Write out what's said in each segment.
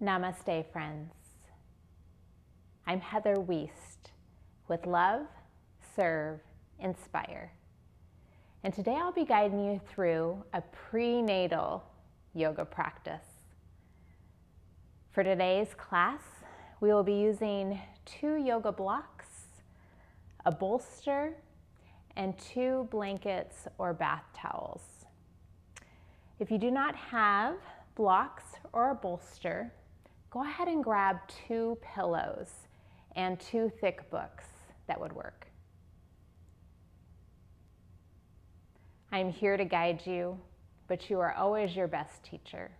Namaste, friends. I'm Heather Wiest with Love, Serve, Inspire. And today I'll be guiding you through a prenatal yoga practice. For today's class, we will be using 2 yoga blocks, a bolster, and 2 blankets or bath towels. If you do not have blocks or a bolster, go ahead and grab 2 pillows and 2 thick books. That would work. I'm here to guide you, but you are always your best teacher.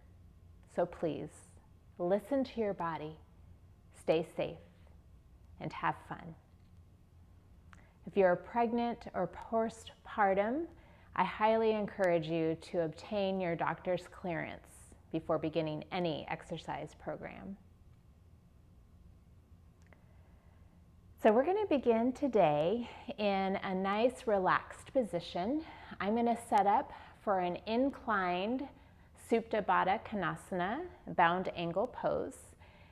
So please, listen to your body, stay safe, and have fun. If you're pregnant or postpartum, I highly encourage you to obtain your doctor's clearance before beginning any exercise program. So we're going to begin today in a nice relaxed position. I'm going to set up for an inclined Supta Baddha Kanasana, bound angle pose.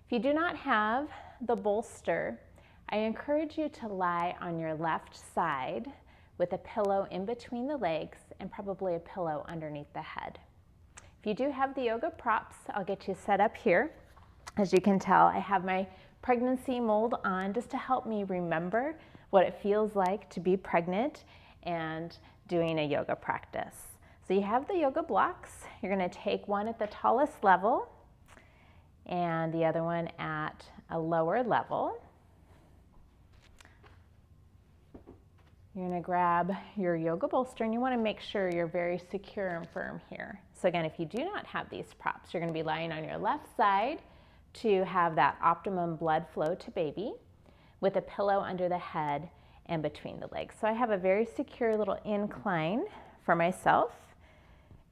If you do not have the bolster, I encourage you to lie on your left side with a pillow in between the legs and probably a pillow underneath the head. If you do have the yoga props, I'll get you set up here. As you can tell, I have my pregnancy mold on just to help me remember what it feels like to be pregnant and doing a yoga practice. So you have the yoga blocks. You're going to take one at the tallest level and the other one at a lower level. You're going to grab your yoga bolster, and you want to make sure you're very secure and firm here. So again, if you do not have these props, you're going to be lying on your left side to have that optimum blood flow to baby with a pillow under the head and between the legs. So I have a very secure little incline for myself.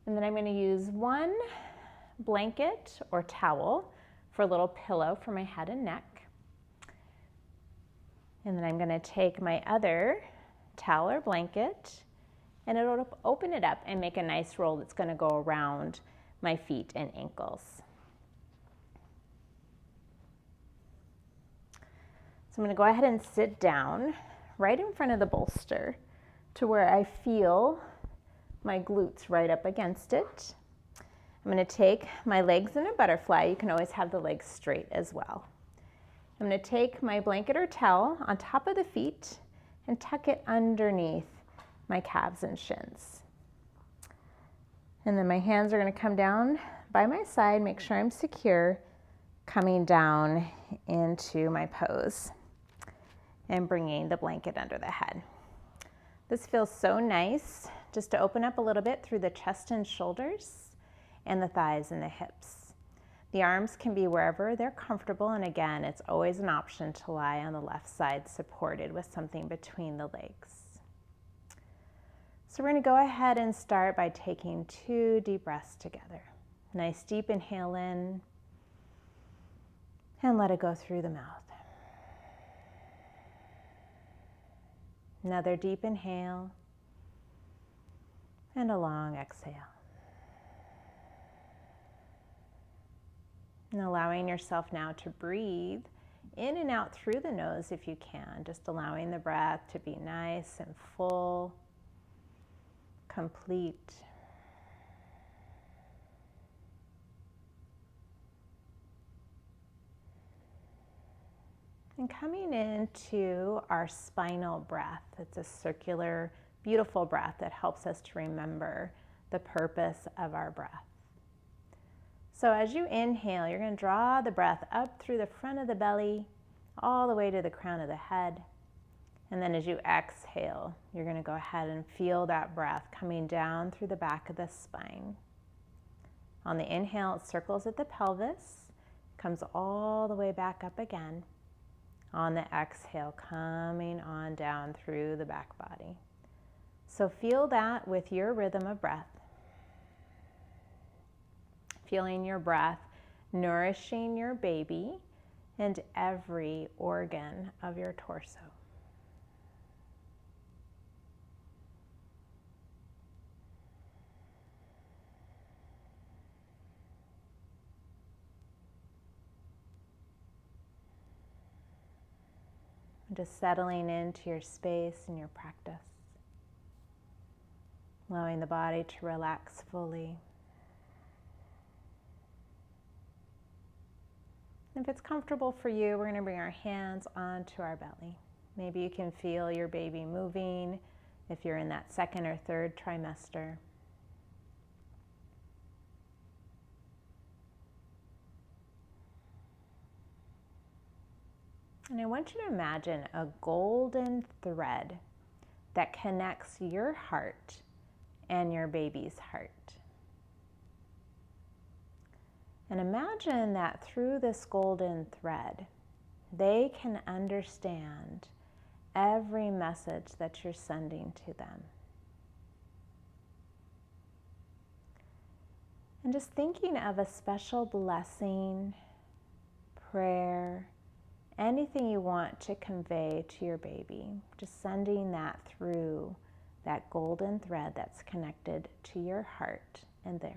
And then I'm going to use 1 blanket or towel for a little pillow for my head and neck. And then I'm going to take my other towel or blanket, and it'll open it up and make a nice roll that's going to go around my feet and ankles. So I'm going to go ahead and sit down right in front of the bolster to where I feel my glutes right up against it. I'm going to take my legs in a butterfly. You can always have the legs straight as well. I'm going to take my blanket or towel on top of the feet and tuck it underneath my calves and shins. And then my hands are going to come down by my side, make sure I'm secure, coming down into my pose and bringing the blanket under the head. This feels so nice just to open up a little bit through the chest and shoulders and the thighs and the hips. The arms can be wherever they're comfortable, and again, it's always an option to lie on the left side supported with something between the legs. So we're going to go ahead and start by taking 2 deep breaths together. Nice deep inhale in and let it go through the mouth. Another deep inhale and a long exhale. And allowing yourself now to breathe in and out through the nose if you can, just allowing the breath to be nice and full, complete. And coming into our spinal breath. It's a circular, beautiful breath that helps us to remember the purpose of our breath. So as you inhale, you're going to draw the breath up through the front of the belly, all the way to the crown of the head. And then as you exhale, you're going to go ahead and feel that breath coming down through the back of the spine. On the inhale, it circles at the pelvis, comes all the way back up again. On the exhale, coming on down through the back body. So feel that with your rhythm of breath. Feeling your breath nourishing your baby and every organ of your torso. just settling into your space and your practice. Allowing the body to relax fully. If it's comfortable for you, we're going to bring our hands onto our belly. Maybe you can feel your baby moving if you're in that second or third trimester. And I want you to imagine a golden thread that connects your heart and your baby's heart. And imagine that through this golden thread, they can understand every message that you're sending to them. And just thinking of a special blessing, prayer, anything you want to convey to your baby, just sending that through that golden thread that's connected to your heart and theirs.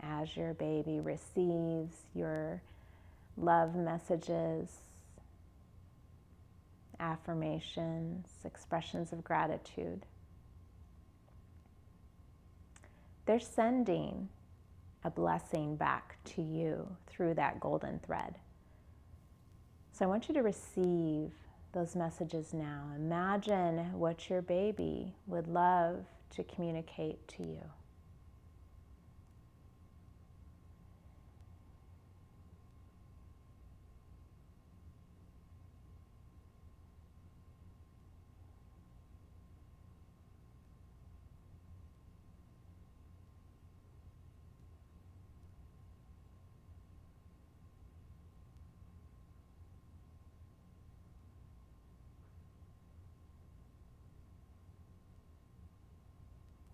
As your baby receives your love messages, affirmations, expressions of gratitude, they're sending a blessing back to you through that golden thread. So I want you to receive those messages now. Imagine what your baby would love to communicate to you.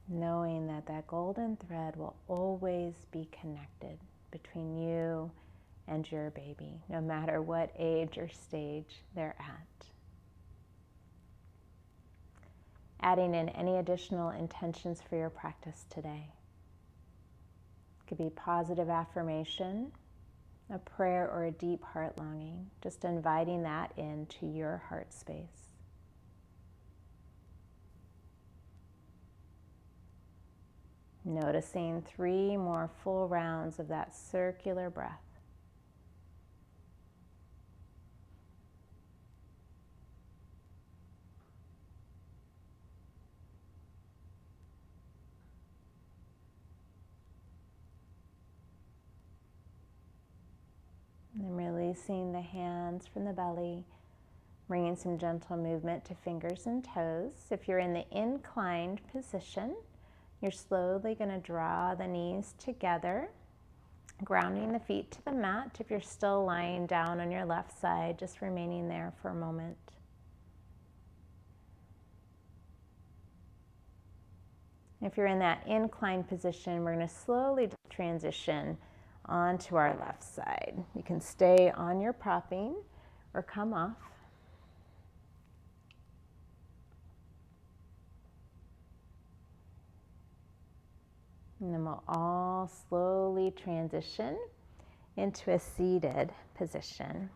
Knowing that that golden thread will always be connected between you and your baby, no matter what age or stage they're at. Adding in any additional intentions for your practice today. It could be positive affirmation, a prayer, or a deep heart longing, just inviting that into your heart space. Noticing 3 more full rounds of that circular breath. And then releasing the hands from the belly, bringing some gentle movement to fingers and toes. If you're in the inclined position, you're slowly going to draw the knees together, grounding the feet to the mat. If you're still lying down on your left side, just remaining there for a moment. If you're in that inclined position, we're going to slowly transition onto our left side. You can stay on your propping or come off. And then we'll all slowly transition into a seated position.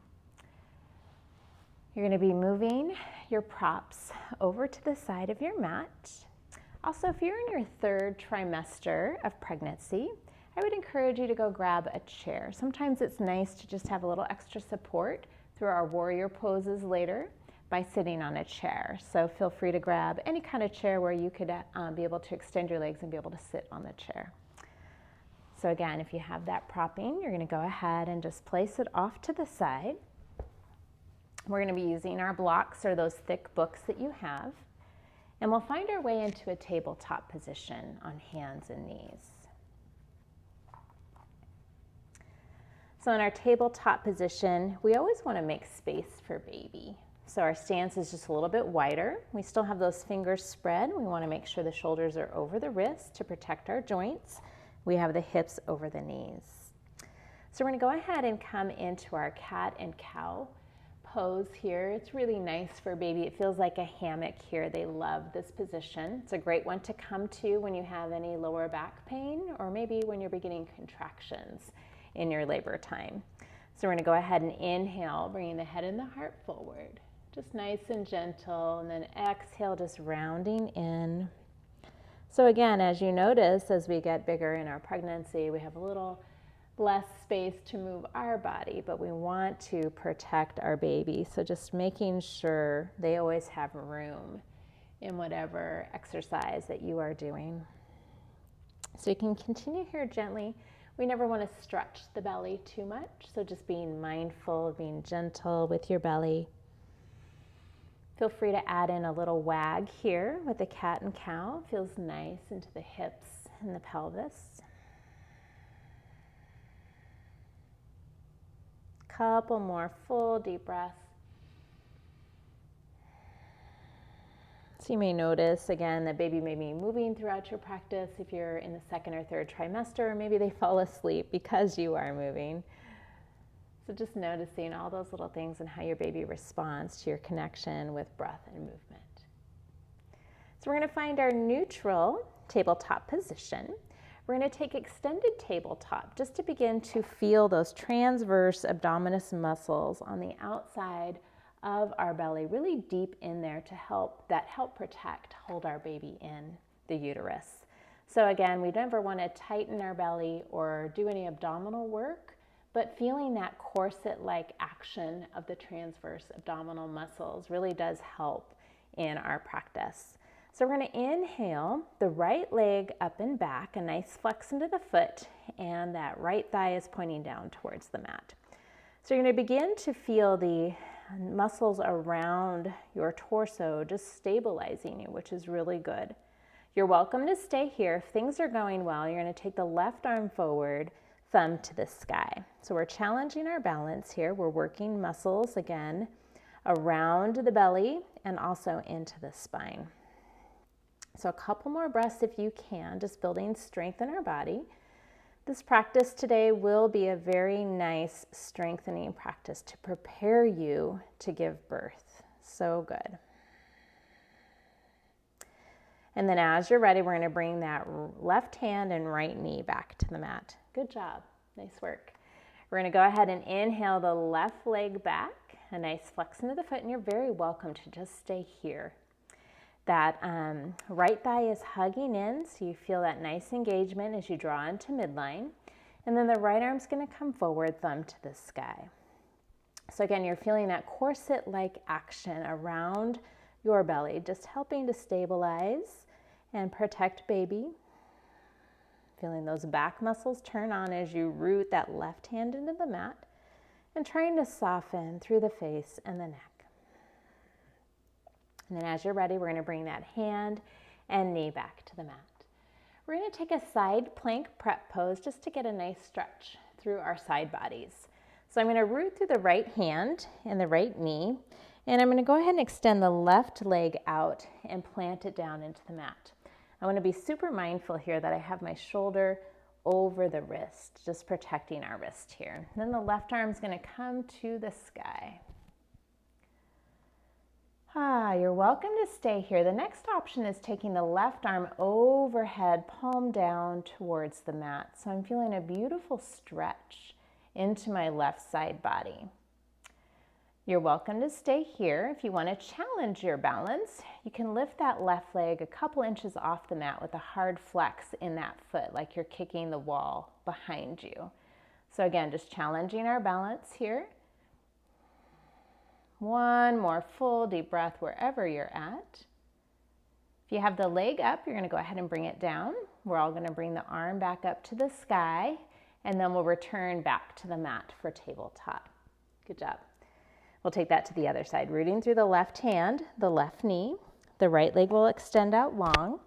You're going to be moving your props over to the side of your mat. Also, if you're in your 3rd trimester of pregnancy, I would encourage you to go grab a chair. Sometimes it's nice to just have a little extra support through our warrior poses later by sitting on a chair. So feel free to grab any kind of chair where you could be able to extend your legs and be able to sit on the chair. So again, if you have that propping, you're going to go ahead and just place it off to the side. We're going to be using our blocks, or those thick books that you have, and we'll find our way into a tabletop position on hands and knees. So in our tabletop position, we always want to make space for baby. So our stance is just a little bit wider. We still have those fingers spread. We want to make sure the shoulders are over the wrists to protect our joints. We have the hips over the knees. So we're going to go ahead and come into our cat and cow pose here. It's really nice for baby. It feels like a hammock here. They love this position. It's a great one to come to when you have any lower back pain or maybe when you're beginning contractions in your labor time. So we're going to go ahead and inhale, bringing the head and the heart forward. Just nice and gentle, and then exhale, just rounding in. So again, as you notice, as we get bigger in our pregnancy, we have a little less space to move our body, but we want to protect our baby. So just making sure they always have room in whatever exercise that you are doing. So you can continue here gently. We never want to stretch the belly too much, so just being mindful, being gentle with your belly. Feel free to add in a little wag here with the cat and cow. Feels nice into the hips and the pelvis. Couple more full deep breaths. So you may notice, again, that baby may be moving throughout your practice if you're in the second or third trimester, or maybe they fall asleep because you are moving. So just noticing all those little things and how your baby responds to your connection with breath and movement. So we're going to find our neutral tabletop position. We're going to take extended tabletop just to begin to feel those transverse abdominis muscles on the outside of our belly, really deep in there to help protect, hold our baby in the uterus. So again, we never want to tighten our belly or do any abdominal work, but feeling that corset-like action of the transverse abdominal muscles really does help in our practice. So we're going to inhale the right leg up and back, a nice flex into the foot, and that right thigh is pointing down towards the mat. So you're going to begin to feel the muscles around your torso just stabilizing you, which is really good. You're welcome to stay here. If things are going well, you're going to take the left arm forward, thumb to the sky. So we're challenging our balance here. We're working muscles again around the belly and also into the spine. So a couple more breaths if you can, just building strength in our body. This practice today will be a very nice strengthening practice to prepare you to give birth. So good. And then as you're ready, we're going to bring that left hand and right knee back to the mat. Good job. Nice work. We're going to go ahead and inhale the left leg back, a nice flex into the foot, and you're very welcome to just stay here. That right thigh is hugging in, so you feel that nice engagement as you draw into midline. And then the right arm's going to come forward, thumb to the sky. So again, you're feeling that corset-like action around your belly, just helping to stabilize and protect baby. Feeling those back muscles turn on as you root that left hand into the mat and trying to soften through the face and the neck. And then as you're ready, we're going to bring that hand and knee back to the mat. We're going to take a side plank prep pose just to get a nice stretch through our side bodies. So I'm going to root through the right hand and the right knee, and I'm going to go ahead and extend the left leg out and plant it down into the mat. I want to be super mindful here that I have my shoulder over the wrist, just protecting our wrist here. And then the left arm is going to come to the sky. You're welcome to stay here. The next option is taking the left arm overhead, palm down towards the mat. So I'm feeling a beautiful stretch into my left side body. You're welcome to stay here. If you want to challenge your balance, you can lift that left leg a couple inches off the mat with a hard flex in that foot, like you're kicking the wall behind you. So again, just challenging our balance here. One more full deep breath wherever you're at. If you have the leg up, you're going to go ahead and bring it down. We're all going to bring the arm back up to the sky, and then we'll return back to the mat for tabletop. Good job. We'll take that to the other side, rooting through the left hand, the left knee. The right leg will extend out long,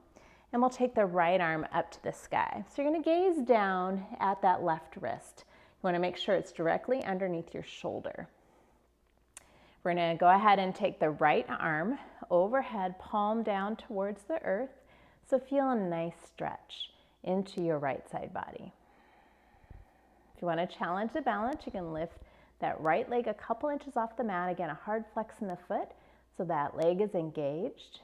and we'll take the right arm up to the sky. So you're going to gaze down at that left wrist. You want to make sure it's directly underneath your shoulder. We're going to go ahead and take the right arm overhead, palm down towards the earth. So feel a nice stretch into your right side body. If you want to challenge the balance, you can lift that right leg a couple inches off the mat. Again, a hard flex in the foot so that leg is engaged.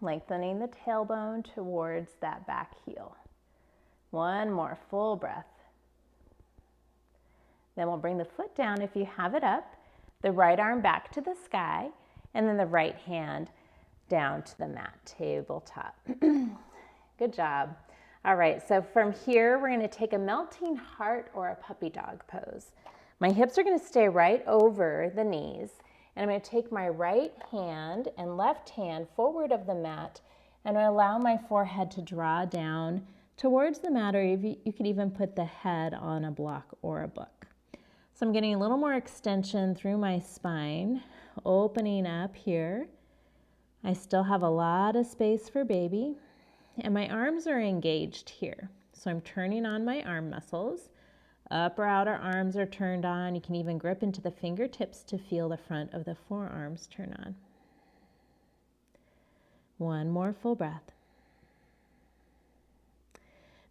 Lengthening the tailbone towards that back heel. One more full breath. Then we'll bring the foot down if you have it up, the right arm back to the sky, and then the right hand down to the mat, tabletop. Good job. All right, so from here, we're gonna take a melting heart or a puppy dog pose. My hips are gonna stay right over the knees, and I'm gonna take my right hand and left hand forward of the mat, and I allow my forehead to draw down towards the mat, or you could even put the head on a block or a book. So I'm getting a little more extension through my spine, opening up here. I still have a lot of space for baby, and my arms are engaged here. So I'm turning on my arm muscles. Upper outer arms are turned on. You can even grip into the fingertips to feel the front of the forearms turn on. One more full breath.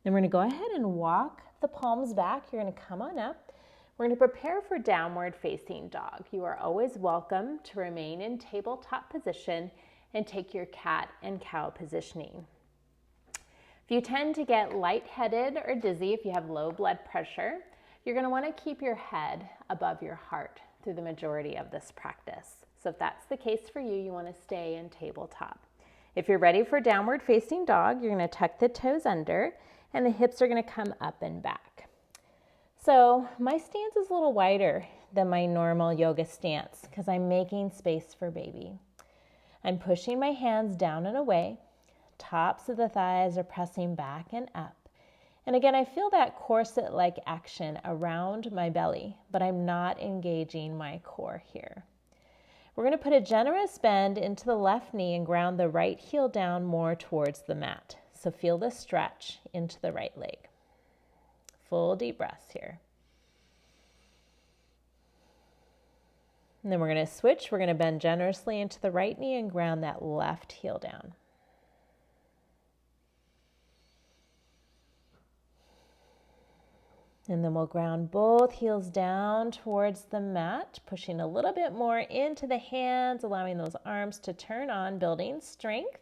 Then we're going to go ahead and walk the palms back. You're going to come on up. We're going to prepare for downward facing dog. You are always welcome to remain in tabletop position and take your cat and cow positioning. If you tend to get lightheaded or dizzy, if you have low blood pressure, you're going to want to keep your head above your heart through the majority of this practice. So if that's the case for you, you want to stay in tabletop. If you're ready for downward facing dog, you're going to tuck the toes under and the hips are going to come up and back. So my stance is a little wider than my normal yoga stance because I'm making space for baby. I'm pushing my hands down and away. Tops of the thighs are pressing back and up. And again, I feel that corset-like action around my belly, but I'm not engaging my core here. We're going to put a generous bend into the left knee and ground the right heel down more towards the mat. So feel the stretch into the right leg. Full deep breaths here. And then we're going to switch. We're going to bend generously into the right knee and ground that left heel down. And then we'll ground both heels down towards the mat, pushing a little bit more into the hands, allowing those arms to turn on, building strength.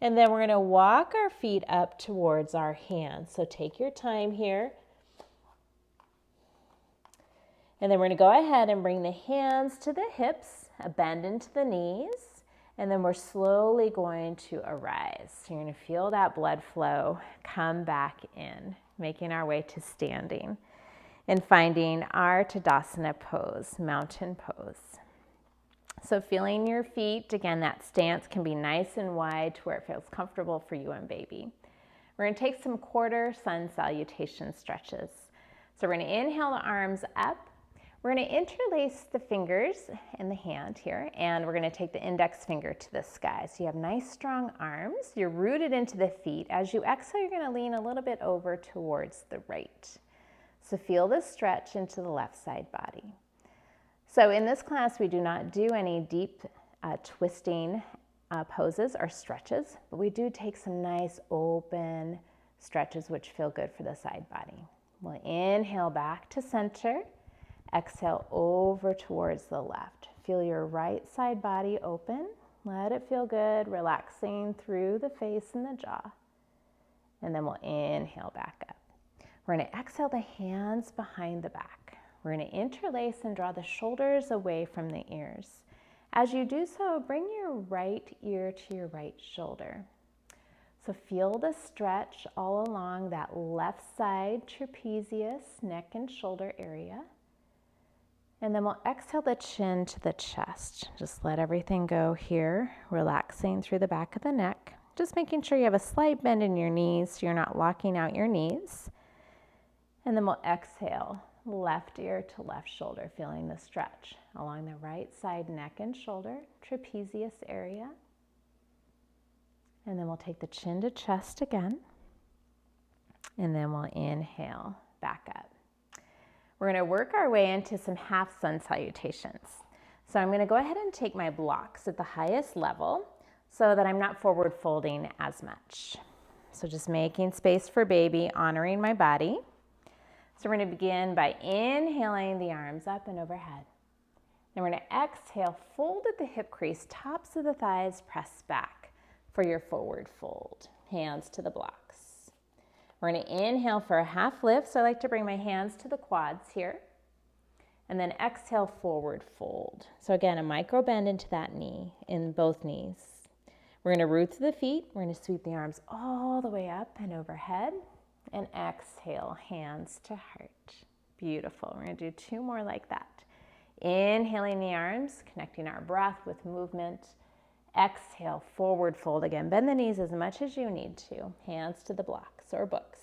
And then we're going to walk our feet up towards our hands. So take your time here. And then we're going to go ahead and bring the hands to the hips, a bend into the knees, and then we're slowly going to arise. So you're going to feel that blood flow come back in, making our way to standing and finding our Tadasana pose, mountain pose. So feeling your feet, again, that stance can be nice and wide to where it feels comfortable for you and baby. We're going to take some quarter sun salutation stretches. So we're going to inhale the arms up. We're going to interlace the fingers in the hand here, and we're going to take the index finger to the sky. So you have nice strong arms. You're rooted into the feet. As you exhale, you're going to lean a little bit over towards the right. So feel the stretch into the left side body. So in this class, we do not do any deep twisting poses or stretches, but we do take some nice open stretches which feel good for the side body. We'll inhale back to center, exhale over towards the left. Feel your right side body open. Let it feel good, relaxing through the face and the jaw. And then we'll inhale back up. We're going to exhale the hands behind the back. We're going to interlace and draw the shoulders away from the ears. As you do so, bring your right ear to your right shoulder. So feel the stretch all along that left side trapezius, neck and shoulder area. And then we'll exhale the chin to the chest. Just let everything go here, relaxing through the back of the neck. Just making sure you have a slight bend in your knees so you're not locking out your knees. And then we'll exhale. Left ear to left shoulder, feeling the stretch along the right side neck and shoulder, trapezius area. And then we'll take the chin to chest again. And then we'll inhale back up. We're going to work our way into some half sun salutations. So I'm going to go ahead and take my blocks at the highest level so that I'm not forward folding as much. So just making space for baby, honoring my body. So we're going to begin by inhaling the arms up and overhead. Then we're going to exhale, fold at the hip crease, tops of the thighs, press back for your forward fold. Hands to the blocks. We're going to inhale for a half lift. So I like to bring my hands to the quads here. And then exhale, forward fold. So again, a micro bend into that knee, in both knees. We're going to root through the feet. We're going to sweep the arms all the way up and overhead. And exhale, hands to heart. Beautiful. We're going to do 2 more like that. Inhaling the arms, connecting our breath with movement. Exhale, forward fold again. Bend the knees as much as you need to. Hands to the blocks or books.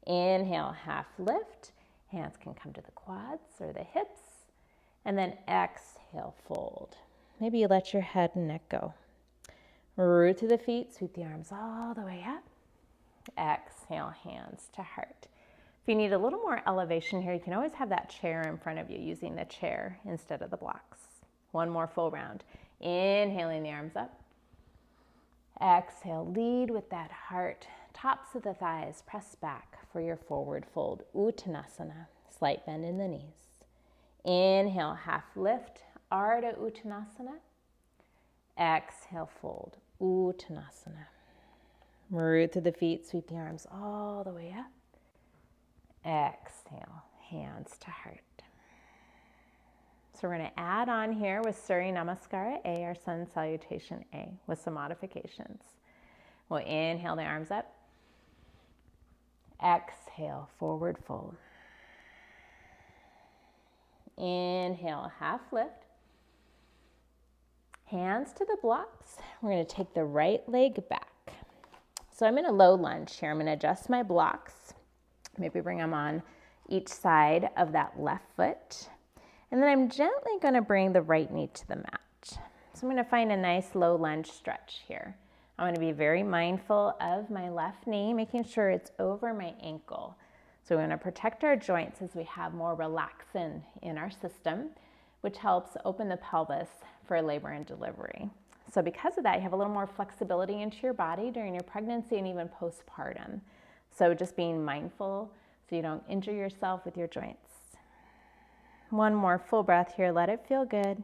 Inhale, half lift. Hands can come to the quads or the hips. And then exhale, fold. Maybe you let your head and neck go. Root through the feet, sweep the arms all the way up. Exhale, hands to heart. If you need a little more elevation here, you can always have that chair in front of you, using the chair instead of the blocks. 1 more full round. Inhaling the arms up. Exhale, lead with that heart. Tops of the thighs, press back for your forward fold. Uttanasana, slight bend in the knees. Inhale, half lift, Ardha Uttanasana. Exhale, fold, Uttanasana. Root through the feet, sweep the arms all the way up. Exhale, hands to heart. So we're going to add on here with Surya Namaskara A, our Sun Salutation A, with some modifications. We'll inhale the arms up. Exhale, forward fold. Inhale, half lift. Hands to the blocks. We're going to take the right leg back. So I'm in a low lunge here. I'm going to adjust my blocks. Maybe bring them on each side of that left foot. And then I'm gently going to bring the right knee to the mat. So I'm going to find a nice low lunge stretch here. I'm going to be very mindful of my left knee, making sure it's over my ankle. So we're going to protect our joints as we have more relaxin in our system, which helps open the pelvis for labor and delivery. So because of that, you have a little more flexibility into your body during your pregnancy and even postpartum. So just being mindful so you don't injure yourself with your joints. 1 more full breath here. Let it feel good.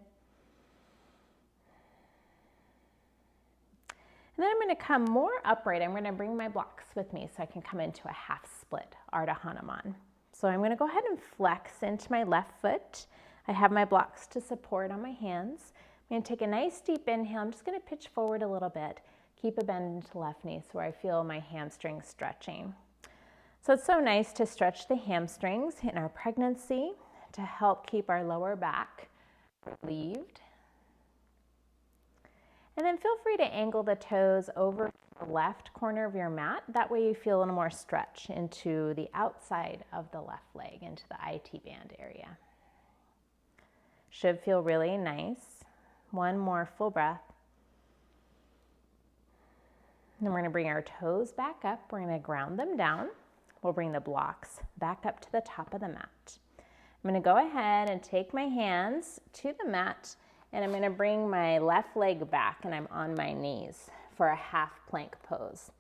And then I'm going to come more upright. I'm going to bring my blocks with me so I can come into a half split, Ardha Hanuman. So I'm going to go ahead and flex into my left foot. I have my blocks to support on my hands. I'm going to take a nice deep inhale. I'm just going to pitch forward a little bit. Keep a bend into the left knee so where I feel my hamstrings stretching. So it's so nice to stretch the hamstrings in our pregnancy to help keep our lower back relieved. And then feel free to angle the toes over the left corner of your mat. That way you feel a little more stretch into the outside of the left leg, into the IT band area. Should feel really nice. 1 more full breath. And then we're going to bring our toes back up. We're going to ground them down. We'll bring the blocks back up to the top of the mat. I'm going to go ahead and take my hands to the mat, and I'm going to bring my left leg back, and I'm on my knees for a half plank pose.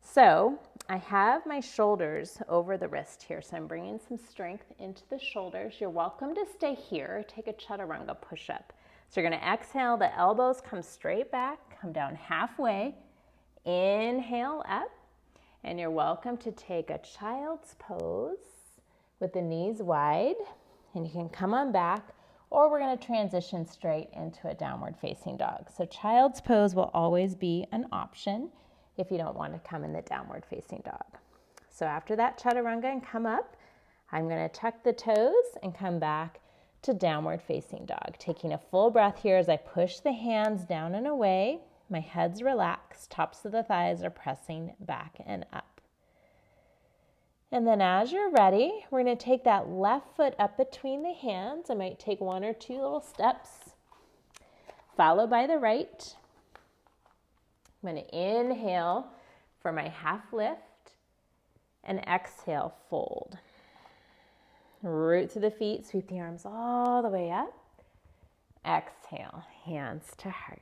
So I have my shoulders over the wrist here, so I'm bringing some strength into the shoulders. You're welcome to stay here. Take a Chaturanga Push-Up. So you're going to exhale, the elbows come straight back, come down halfway, inhale up, and you're welcome to take a child's pose with the knees wide, and you can come on back, or we're going to transition straight into a downward facing dog. So child's pose will always be an option if you don't want to come in the downward facing dog. So after that Chaturanga and come up, I'm going to tuck the toes and come back to downward facing dog. Taking a full breath here as I push the hands down and away. My head's relaxed, tops of the thighs are pressing back and up. And then as you're ready, we're going to take that left foot up between the hands. I might take 1 or 2 little steps, followed by the right. I'm going to inhale for my half lift and exhale, fold. Root through the feet, sweep the arms all the way up. Exhale, hands to heart.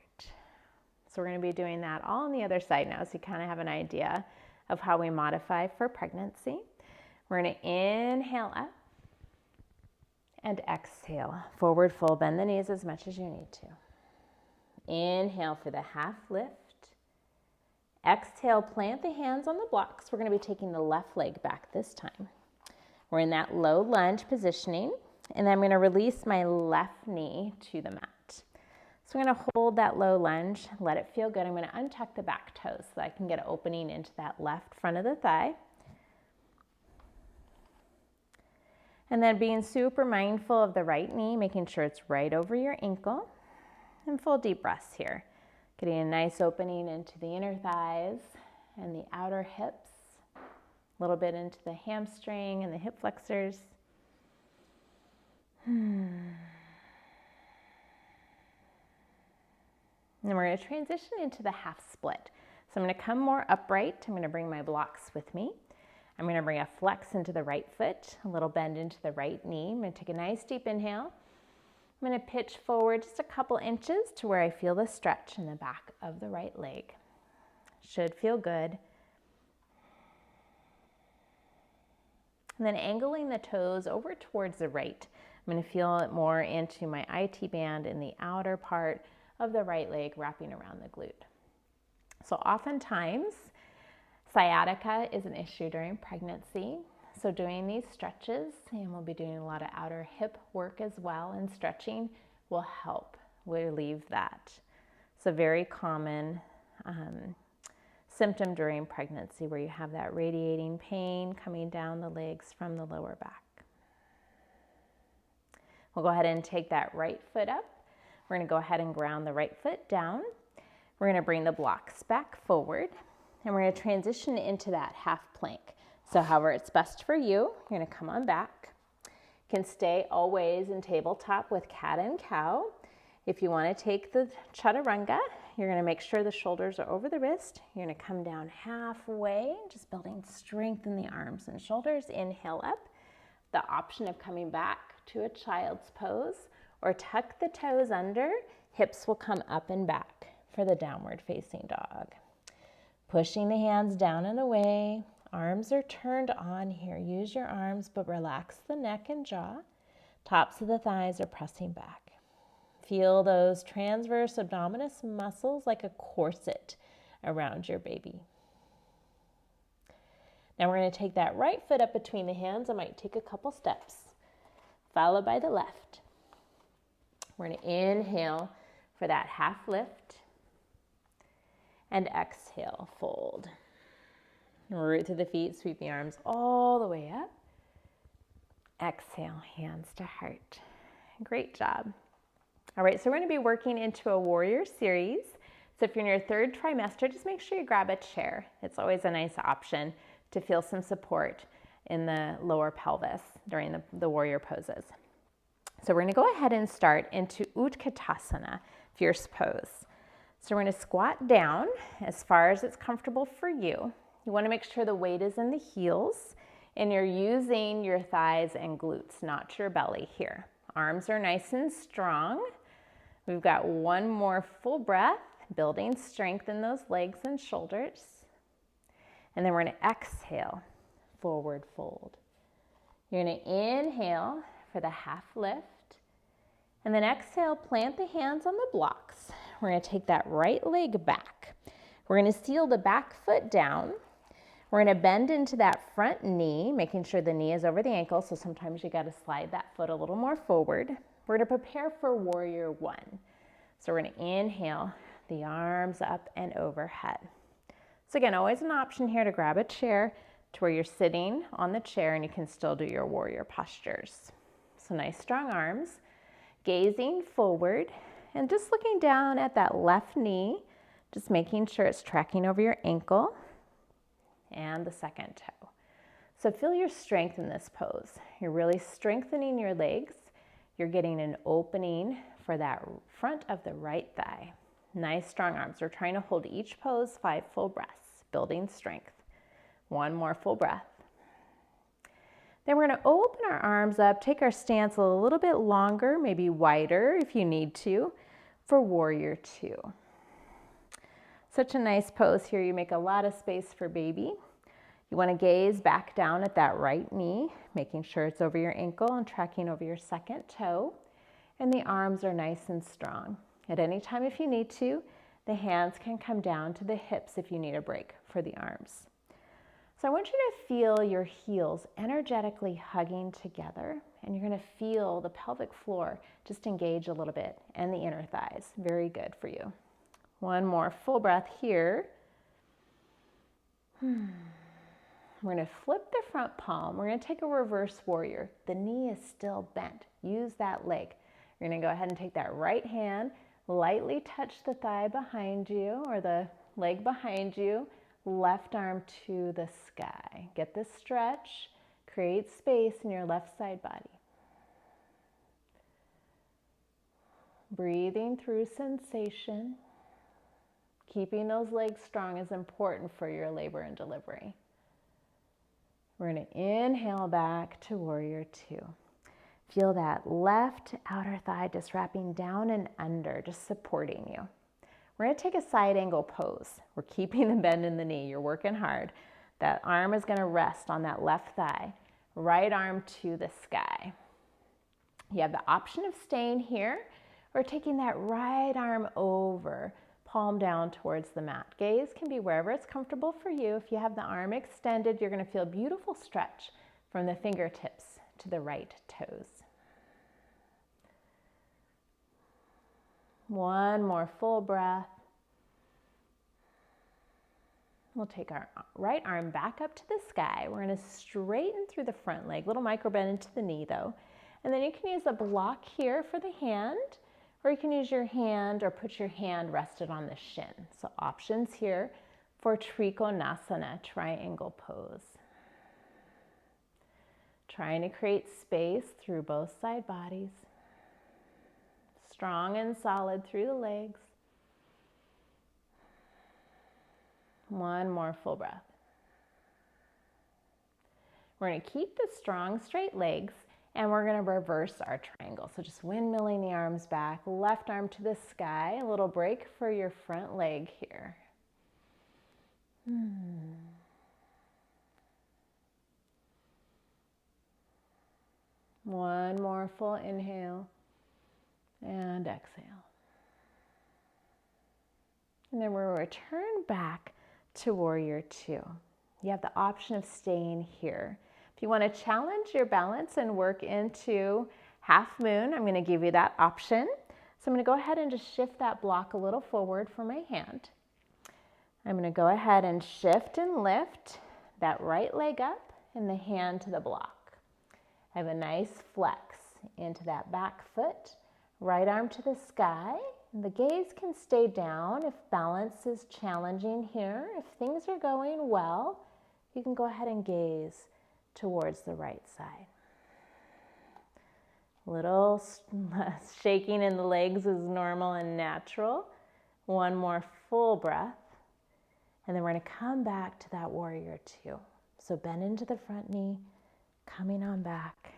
So we're going to be doing that all on the other side now, so you kind of have an idea of how we modify for pregnancy. We're going to inhale up and exhale. Forward fold, bend the knees as much as you need to. Inhale for the half lift. Exhale, plant the hands on the blocks. We're going to be taking the left leg back this time. We're in that low lunge positioning, and I'm going to release my left knee to the mat. So I'm going to hold that low lunge, let it feel good. I'm going to untuck the back toes so that I can get an opening into that left front of the thigh. And then being super mindful of the right knee, making sure it's right over your ankle. And full deep breaths here. Getting a nice opening into the inner thighs and the outer hips. A little bit into the hamstring and the hip flexors. And then we're going to transition into the half split. So I'm going to come more upright. I'm going to bring my blocks with me. I'm going to bring a flex into the right foot, a little bend into the right knee. I'm going to take a nice deep inhale. I'm going to pitch forward just a couple inches to where I feel the stretch in the back of the right leg. Should feel good. And then angling the toes over towards the right. I'm going to feel it more into my IT band in the outer part of the right leg, wrapping around the glute. So oftentimes, sciatica is an issue during pregnancy. So doing these stretches, and we'll be doing a lot of outer hip work as well, and stretching will help relieve that. It's a very common symptom during pregnancy where you have that radiating pain coming down the legs from the lower back. We'll go ahead and take that right foot up. We're going to go ahead and ground the right foot down. We're going to bring the blocks back forward, and we're going to transition into that half plank. So however it's best for you, you're going to come on back. You can stay always in tabletop with cat and cow. If you want to take the Chaturanga, you're going to make sure the shoulders are over the wrist. You're going to come down halfway, just building strength in the arms and shoulders. Inhale up. The option of coming back to a child's pose, or tuck the toes under. Hips will come up and back for the downward facing dog. Pushing the hands down and away. Arms are turned on here. Use your arms, but relax the neck and jaw. Tops of the thighs are pressing back. Feel those transverse abdominis muscles like a corset around your baby. Now we're going to take that right foot up between the hands. I might take a couple steps, followed by the left. We're going to inhale for that half lift, and exhale, fold. Root through the feet, sweep the arms all the way up. Exhale, hands to heart. Great job. All right, so we're going to be working into a warrior series. So if you're in your third trimester, just make sure you grab a chair. It's always a nice option to feel some support in the lower pelvis during the warrior poses. So we're going to go ahead and start into Utkatasana, fierce pose. So we're going to squat down as far as it's comfortable for you. You want to make sure the weight is in the heels and you're using your thighs and glutes, not your belly here. Arms are nice and strong. We've got one more full breath, building strength in those legs and shoulders. And then we're going to exhale, forward fold. You're going to inhale for the half lift. And then exhale, plant the hands on the blocks. We're going to take that right leg back. We're going to seal the back foot down. We're going to bend into that front knee, making sure the knee is over the ankle. So sometimes you got to slide that foot a little more forward. We're going to prepare for warrior one. So we're going to inhale the arms up and overhead. So again, always an option here to grab a chair to where you're sitting on the chair and you can still do your warrior postures. So nice strong arms, gazing forward and just looking down at that left knee, just making sure it's tracking over your ankle and the second toe. So feel your strength in this pose. You're really strengthening your legs. You're getting an opening for that front of the right thigh. Nice strong arms. We're trying to hold each pose 5 full breaths, building strength. One more full breath. Then we're going to open our arms up, take our stance a little bit longer, maybe wider if you need to, for warrior two. Such a nice pose here. You make a lot of space for baby. You want to gaze back down at that right knee, making sure it's over your ankle and tracking over your second toe. And the arms are nice and strong. At any time if you need to, the hands can come down to the hips if you need a break for the arms. So I want you to feel your heels energetically hugging together, and you're going to feel the pelvic floor just engage a little bit and the inner thighs. Very good for you. One more full breath here. We're going to flip the front palm. We're going to take a reverse warrior. The knee is still bent. Use that leg. You're going to go ahead and take that right hand, lightly touch the thigh behind you or the leg behind you, left arm to the sky. Get this stretch, create space in your left side body. Breathing through sensation. Keeping those legs strong is important for your labor and delivery. We're going to inhale back to warrior two. Feel that left outer thigh just wrapping down and under, just supporting you. We're going to take a side angle pose. We're keeping the bend in the knee. You're working hard. That arm is going to rest on that left thigh. Right arm to the sky. You have the option of staying here or taking that right arm over, palm down towards the mat. Gaze can be wherever it's comfortable for you. If you have the arm extended, you're going to feel a beautiful stretch from the fingertips to the right toes. One more full breath. We'll take our right arm back up to the sky. We're going to straighten through the front leg, little micro bend into the knee though. And then you can use a block here for the hand, or you can use your hand or put your hand rested on the shin. So options here for Trikonasana, triangle pose. Trying to create space through both side bodies. Strong and solid through the legs. One more full breath. We're going to keep the strong straight legs and we're going to reverse our triangle. So just windmilling the arms back, left arm to the sky, a little break for your front leg here. One more full inhale and exhale. And then we'll return back to warrior two. You have the option of staying here. If you want to challenge your balance and work into half moon, I'm going to give you that option. So I'm going to go ahead and just shift that block a little forward for my hand. I'm going to go ahead and shift and lift that right leg up and the hand to the block. I have a nice flex into that back foot, right arm to the sky. The gaze can stay down if balance is challenging here. If things are going well, you can go ahead and gaze towards the right side. Little shaking in the legs is normal and natural. One more full breath. And then we're going to come back to that warrior two. So bend into the front knee, coming on back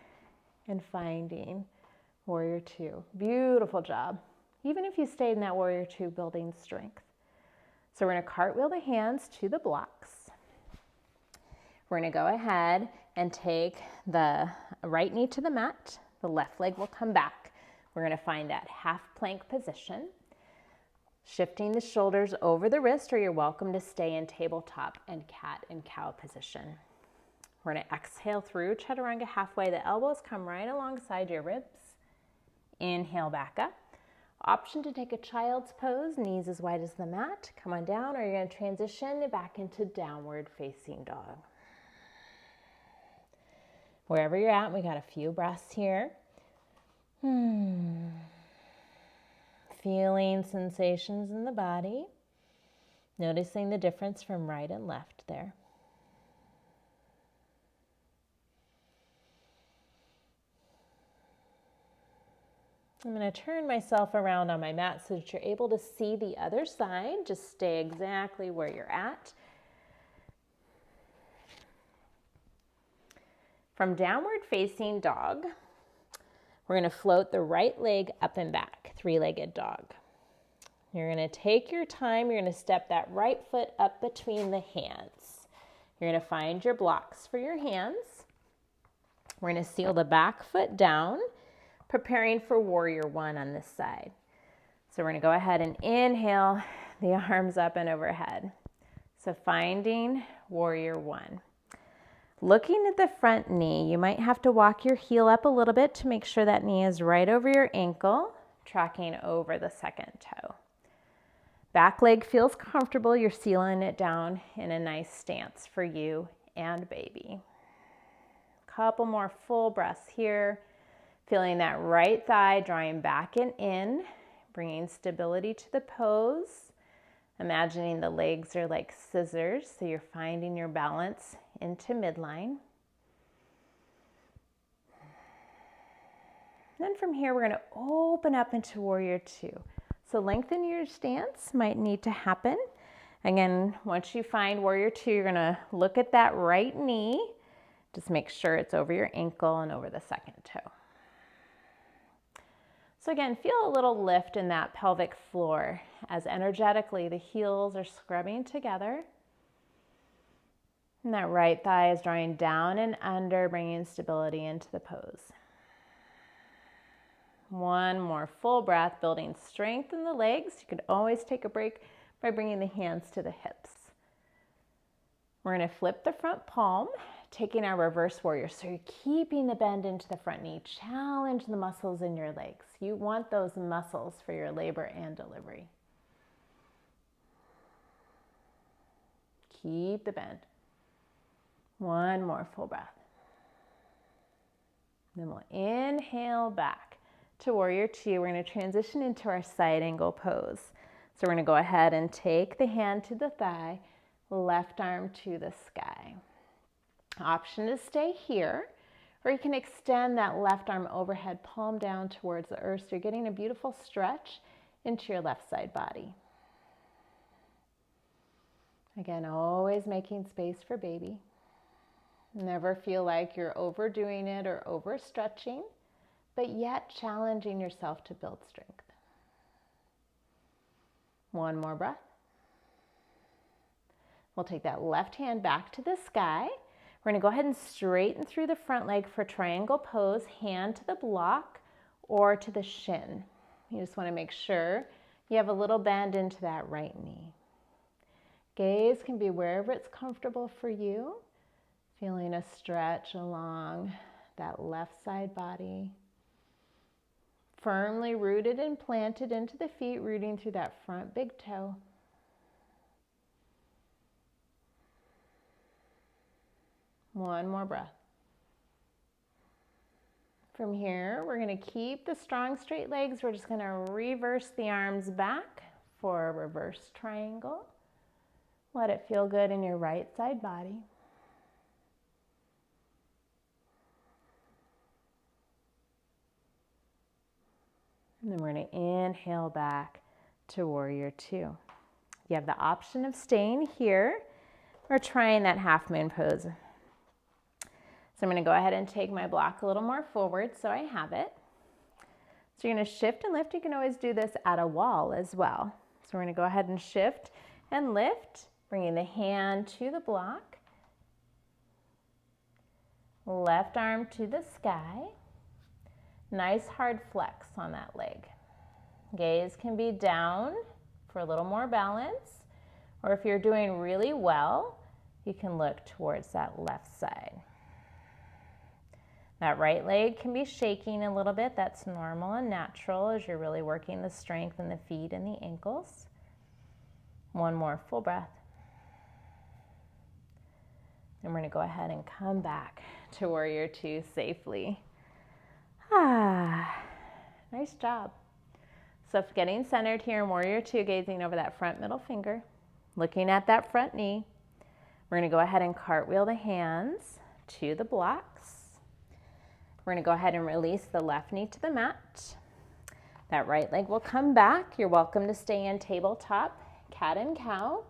and finding warrior two. Beautiful job. Even if you stayed in that warrior two, building strength. So we're going to cartwheel the hands to the blocks. We're going to go ahead and take the right knee to the mat. The left leg will come back. We're going to find that half plank position. Shifting the shoulders over the wrist, or you're welcome to stay in tabletop and cat and cow position. We're going to exhale through Chaturanga halfway. The elbows come right alongside your ribs. Inhale back up. Option to take a child's pose, knees as wide as the mat. Come on down, or you're going to transition back into downward facing dog. Wherever you're at, we got a few breaths here. Feeling sensations in the body. Noticing the difference from right and left there. I'm going to turn myself around on my mat so that you're able to see the other side. Just stay exactly where you're at. From downward facing dog, we're going to float the right leg up and back, three-legged dog. You're going to take your time. You're going to step that right foot up between the hands. You're going to find your blocks for your hands. We're going to seal the back foot down, preparing for warrior one on this side. So we're going to go ahead and inhale the arms up and overhead. So finding warrior one. Looking at the front knee, you might have to walk your heel up a little bit to make sure that knee is right over your ankle, tracking over the second toe. Back leg feels comfortable. You're sealing it down in a nice stance for you and baby. Couple more full breaths here. Feeling that right thigh drawing back and in, bringing stability to the pose. Imagining the legs are like scissors, so you're finding your balance into midline. Then from here, we're going to open up into warrior two. So lengthen your stance might need to happen. Again, once you find warrior two, you're going to look at that right knee. Just make sure it's over your ankle and over the second toe. So again, feel a little lift in that pelvic floor as energetically the heels are scrubbing together. And that right thigh is drawing down and under, bringing stability into the pose. One more full breath, building strength in the legs. You could always take a break by bringing the hands to the hips. We're going to flip the front palm, taking our reverse warrior. So you're keeping the bend into the front knee. Challenge the muscles in your legs. You want those muscles for your labor and delivery. Keep the bend. One more full breath. Then we'll inhale back to warrior two. We're going to transition into our side angle pose. So we're going to go ahead and take the hand to the thigh, left arm to the sky. Option to stay here, or you can extend that left arm overhead, palm down towards the earth. So you're getting a beautiful stretch into your left side body. Again, always making space for baby. Never feel like you're overdoing it or overstretching, but yet challenging yourself to build strength. One more breath. We'll take that left hand back to the sky. We're going to go ahead and straighten through the front leg for triangle pose, hand to the block or to the shin. You just want to make sure you have a little bend into that right knee. Gaze can be wherever it's comfortable for you. Feeling a stretch along that left side body. Firmly rooted and planted into the feet, rooting through that front big toe. One more breath. From here, we're going to keep the strong straight legs. We're just going to reverse the arms back for a reverse triangle. Let it feel good in your right side body. And then we're going to inhale back to warrior two. You have the option of staying here or trying that half moon pose. So I'm going to go ahead and take my block a little more forward so I have it. So you're going to shift and lift. You can always do this at a wall as well. So we're going to go ahead and shift and lift, bringing the hand to the block. Left arm to the sky. Nice hard flex on that leg. Gaze can be down for a little more balance, or if you're doing really well, you can look towards that left side. That right leg can be shaking a little bit. That's normal and natural as you're really working the strength in the feet and the ankles. One more full breath. And we're going to go ahead and come back to warrior two safely. Nice job. So getting centered here in warrior two, gazing over that front middle finger, looking at that front knee. We're going to go ahead and cartwheel the hands to the blocks. We're going to go ahead and release the left knee to the mat. That right leg will come back. You're welcome to stay in tabletop, cat and cow.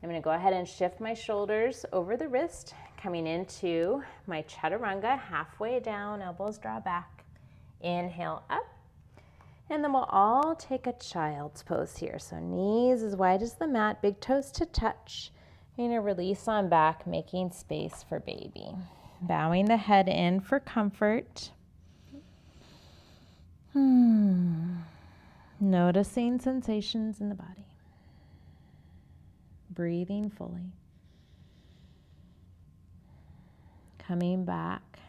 I'm going to go ahead and shift my shoulders over the wrist, coming into my Chaturanga, halfway down, elbows draw back. Inhale up. And then we'll all take a child's pose here. So knees as wide as the mat, big toes to touch. You're going to release on back, making space for baby. Bowing the head in for comfort. Noticing sensations in the body. Breathing fully. Coming back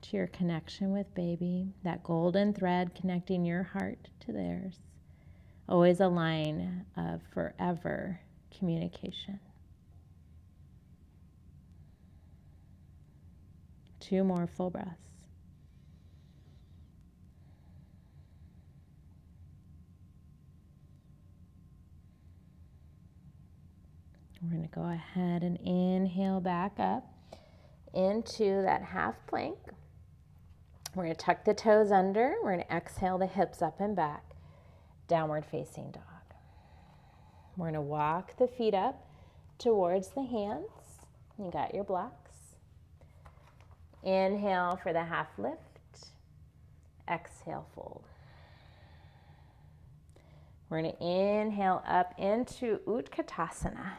to your connection with baby, that golden thread connecting your heart to theirs. Always a line of forever communication. 2 more full breaths. We're going to go ahead and inhale back up into that half plank. We're going to tuck the toes under. We're going to exhale the hips up and back. Downward facing dog. We're going to walk the feet up towards the hands. You got your blocks. Inhale for the half lift. Exhale, fold. We're going to inhale up into Utkatasana.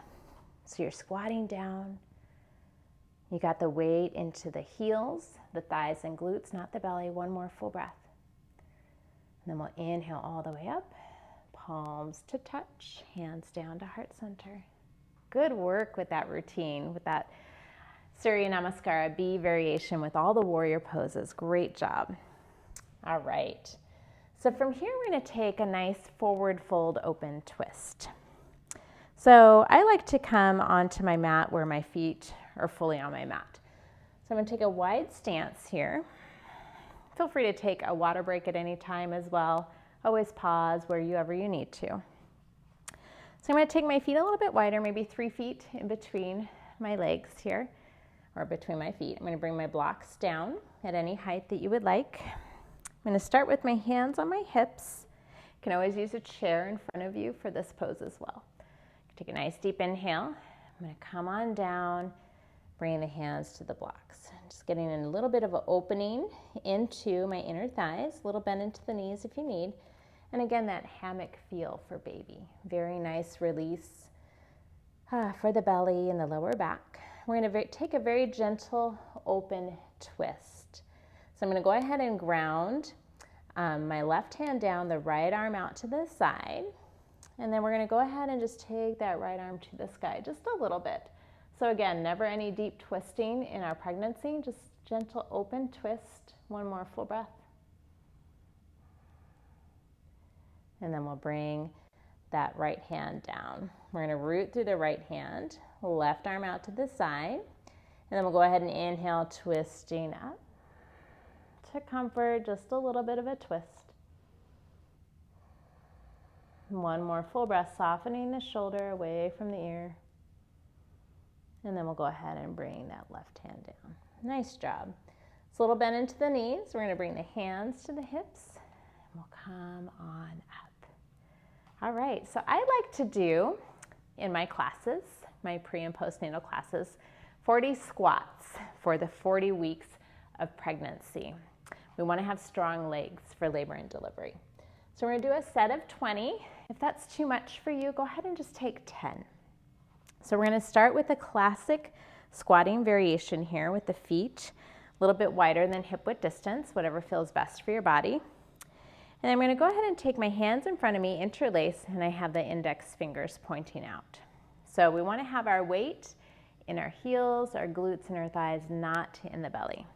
So you're squatting down. You got the weight into the heels, the thighs and glutes, not the belly. 1 more full breath. And then we'll inhale all the way up. Palms to touch, hands down to heart center. Good work with that routine, with that Surya Namaskara B variation with all the warrior poses. Great job. All right. So from here, we're going to take a nice forward fold open twist. So I like to come onto my mat where my feet are fully on my mat. So I'm going to take a wide stance here. Feel free to take a water break at any time as well. Always pause wherever you need to. So I'm going to take my feet a little bit wider, maybe 3 feet in between my legs here, or between my feet. I'm going to bring my blocks down at any height that you would like. I'm going to start with my hands on my hips. You can always use a chair in front of you for this pose as well. Take a nice deep inhale. I'm going to come on down, bring the hands to the blocks. Just getting in a little bit of an opening into my inner thighs, a little bend into the knees if you need. And again, that hammock feel for baby. Very nice release for the belly and the lower back. We're going to take a very gentle open twist. So I'm going to go ahead and ground my left hand down, the right arm out to the side. And then we're going to go ahead and just take that right arm to the sky just a little bit. So again, never any deep twisting in our pregnancy, just gentle open twist. 1 more full breath. And then we'll bring that right hand down. We're going to root through the right hand, left arm out to the side. And then we'll go ahead and inhale, twisting up to comfort, just a little bit of a twist. 1 more full breath, softening the shoulder away from the ear. And then we'll go ahead and bring that left hand down. Nice job. So a little bend into the knees. We're going to bring the hands to the hips. And we'll come on up. All right, so I like to do in my classes, my pre and postnatal classes, 40 squats for the 40 weeks of pregnancy. We want to have strong legs for labor and delivery. So we're going to do a set of 20. If that's too much for you, go ahead and just take 10. So we're going to start with a classic squatting variation here with the feet a little bit wider than hip width distance, whatever feels best for your body. And I'm going to go ahead and take my hands in front of me, interlace, and I have the index fingers pointing out. So we want to have our weight in our heels, our glutes, and our thighs, not in the belly.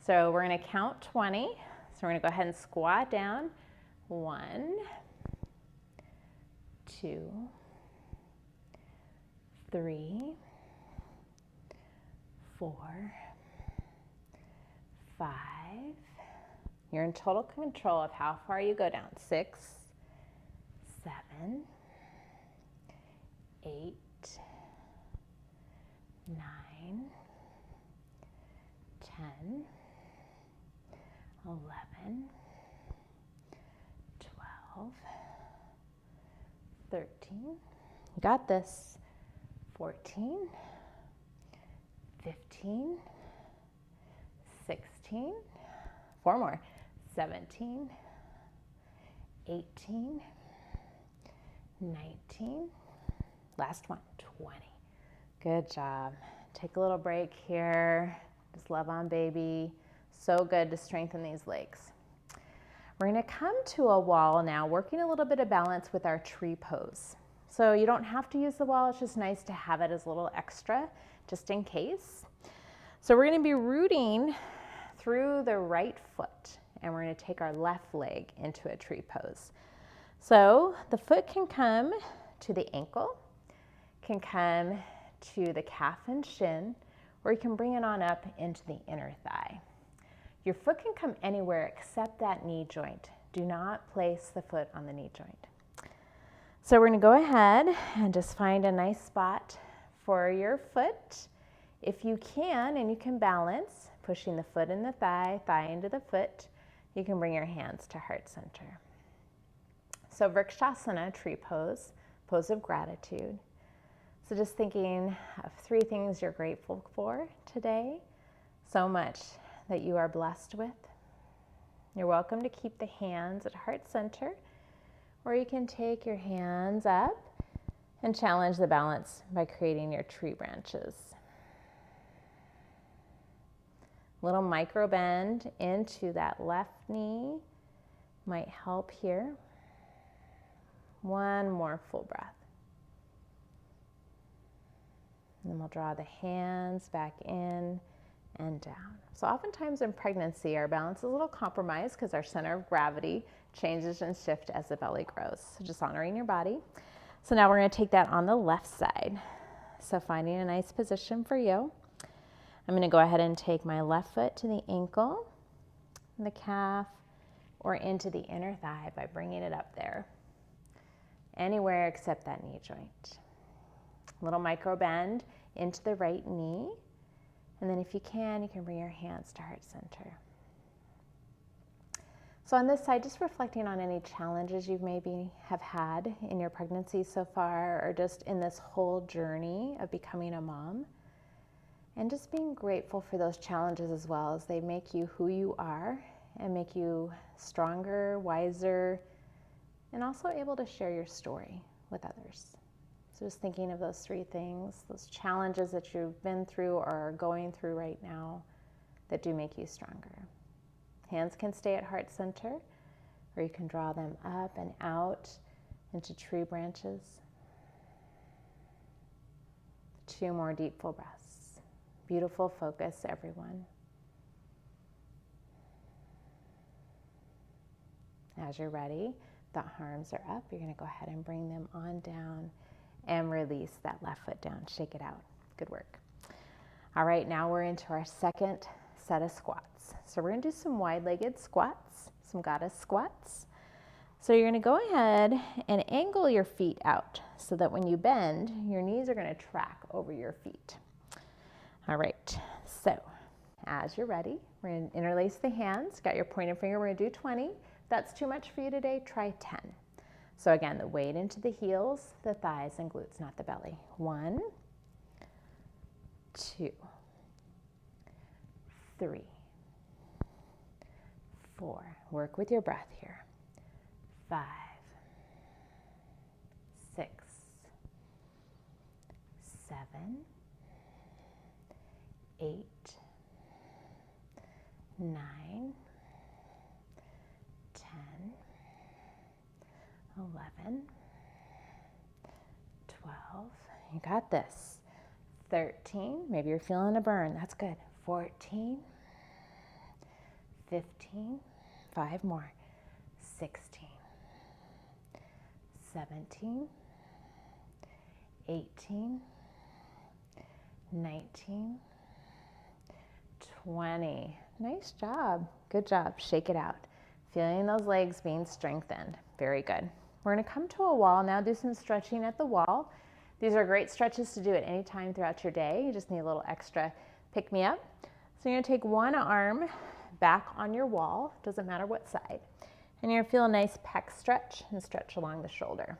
So we're going to count 20. So we're going to go ahead and squat down. 1, 2, 3, 4, 5. You're in total control of how far you go down. 6, 7, 8, 9, 10, 11, 12, 13. You got this. 14, 15, 16, 4 more, 17, 18, 19, last one, 20. Good job. Take a little break here. Just love on baby. So good to strengthen these legs. We're going to come to a wall now, working a little bit of balance with our tree pose. So you don't have to use the wall. It's just nice to have it as a little extra, just in case. So we're going to be rooting through the right foot, and we're going to take our left leg into a tree pose. So the foot can come to the ankle, can come to the calf and shin, or you can bring it on up into the inner thigh. Your foot can come anywhere except that knee joint. Do not place the foot on the knee joint. So we're going to go ahead and just find a nice spot for your foot. If you can, and you can balance, pushing the foot in the thigh, thigh into the foot, you can bring your hands to heart center. So Rakshasana, tree pose, pose of gratitude. So just thinking of 3 things you're grateful for today. So much that you are blessed with. You're welcome to keep the hands at heart center, or you can take your hands up and challenge the balance by creating your tree branches. Little micro bend into that left knee might help here. One more full breath. And then we'll draw the hands back in and down. So oftentimes in pregnancy, our balance is a little compromised because our center of gravity changes and shifts as the belly grows. So just honoring your body. So now we're going to take that on the left side. So finding a nice position for you. I'm going to go ahead and take my left foot to the ankle, the calf, or into the inner thigh by bringing it up there. Anywhere except that knee joint. Little micro bend into the right knee. And then if you can bring your hands to heart center. So on this side, just reflecting on any challenges you maybe have had in your pregnancy so far, or just in this whole journey of becoming a mom. And just being grateful for those challenges as well, as they make you who you are and make you stronger, wiser, and also able to share your story with others. So just thinking of those 3 things, those challenges that you've been through or are going through right now that do make you stronger. Hands can stay at heart center, or you can draw them up and out into tree branches. 2 more deep full breaths. Beautiful focus, everyone. As you're ready, the arms are up. You're going to go ahead and bring them on down and release that left foot down. Shake it out. Good work. All right, now we're into our second set of squats. So we're going to do some wide-legged squats, some goddess squats. So you're going to go ahead and angle your feet out so that when you bend, your knees are going to track over your feet. All right, so as you're ready, we're going to interlace the hands. Got your pointer finger, we're going to do 20. If that's too much for you today, try 10. So again, the weight into the heels, the thighs and glutes, not the belly. 1, 2, 3, 4. Work with your breath here. 5, 6, 7, 8, 9, 10, 11, 12, you got this. 13, maybe you're feeling a burn, that's good. 14, 15, 5 more. 16, 17, 18, 19, 20. Nice job. Good job. Shake it out. Feeling those legs being strengthened. Very good. We're going to come to a wall now, do some stretching at the wall. These are great stretches to do at any time throughout your day. You just need a little extra pick-me-up. So you're going to take one arm back on your wall, doesn't matter what side. And you're going to feel a nice pec stretch and stretch along the shoulder.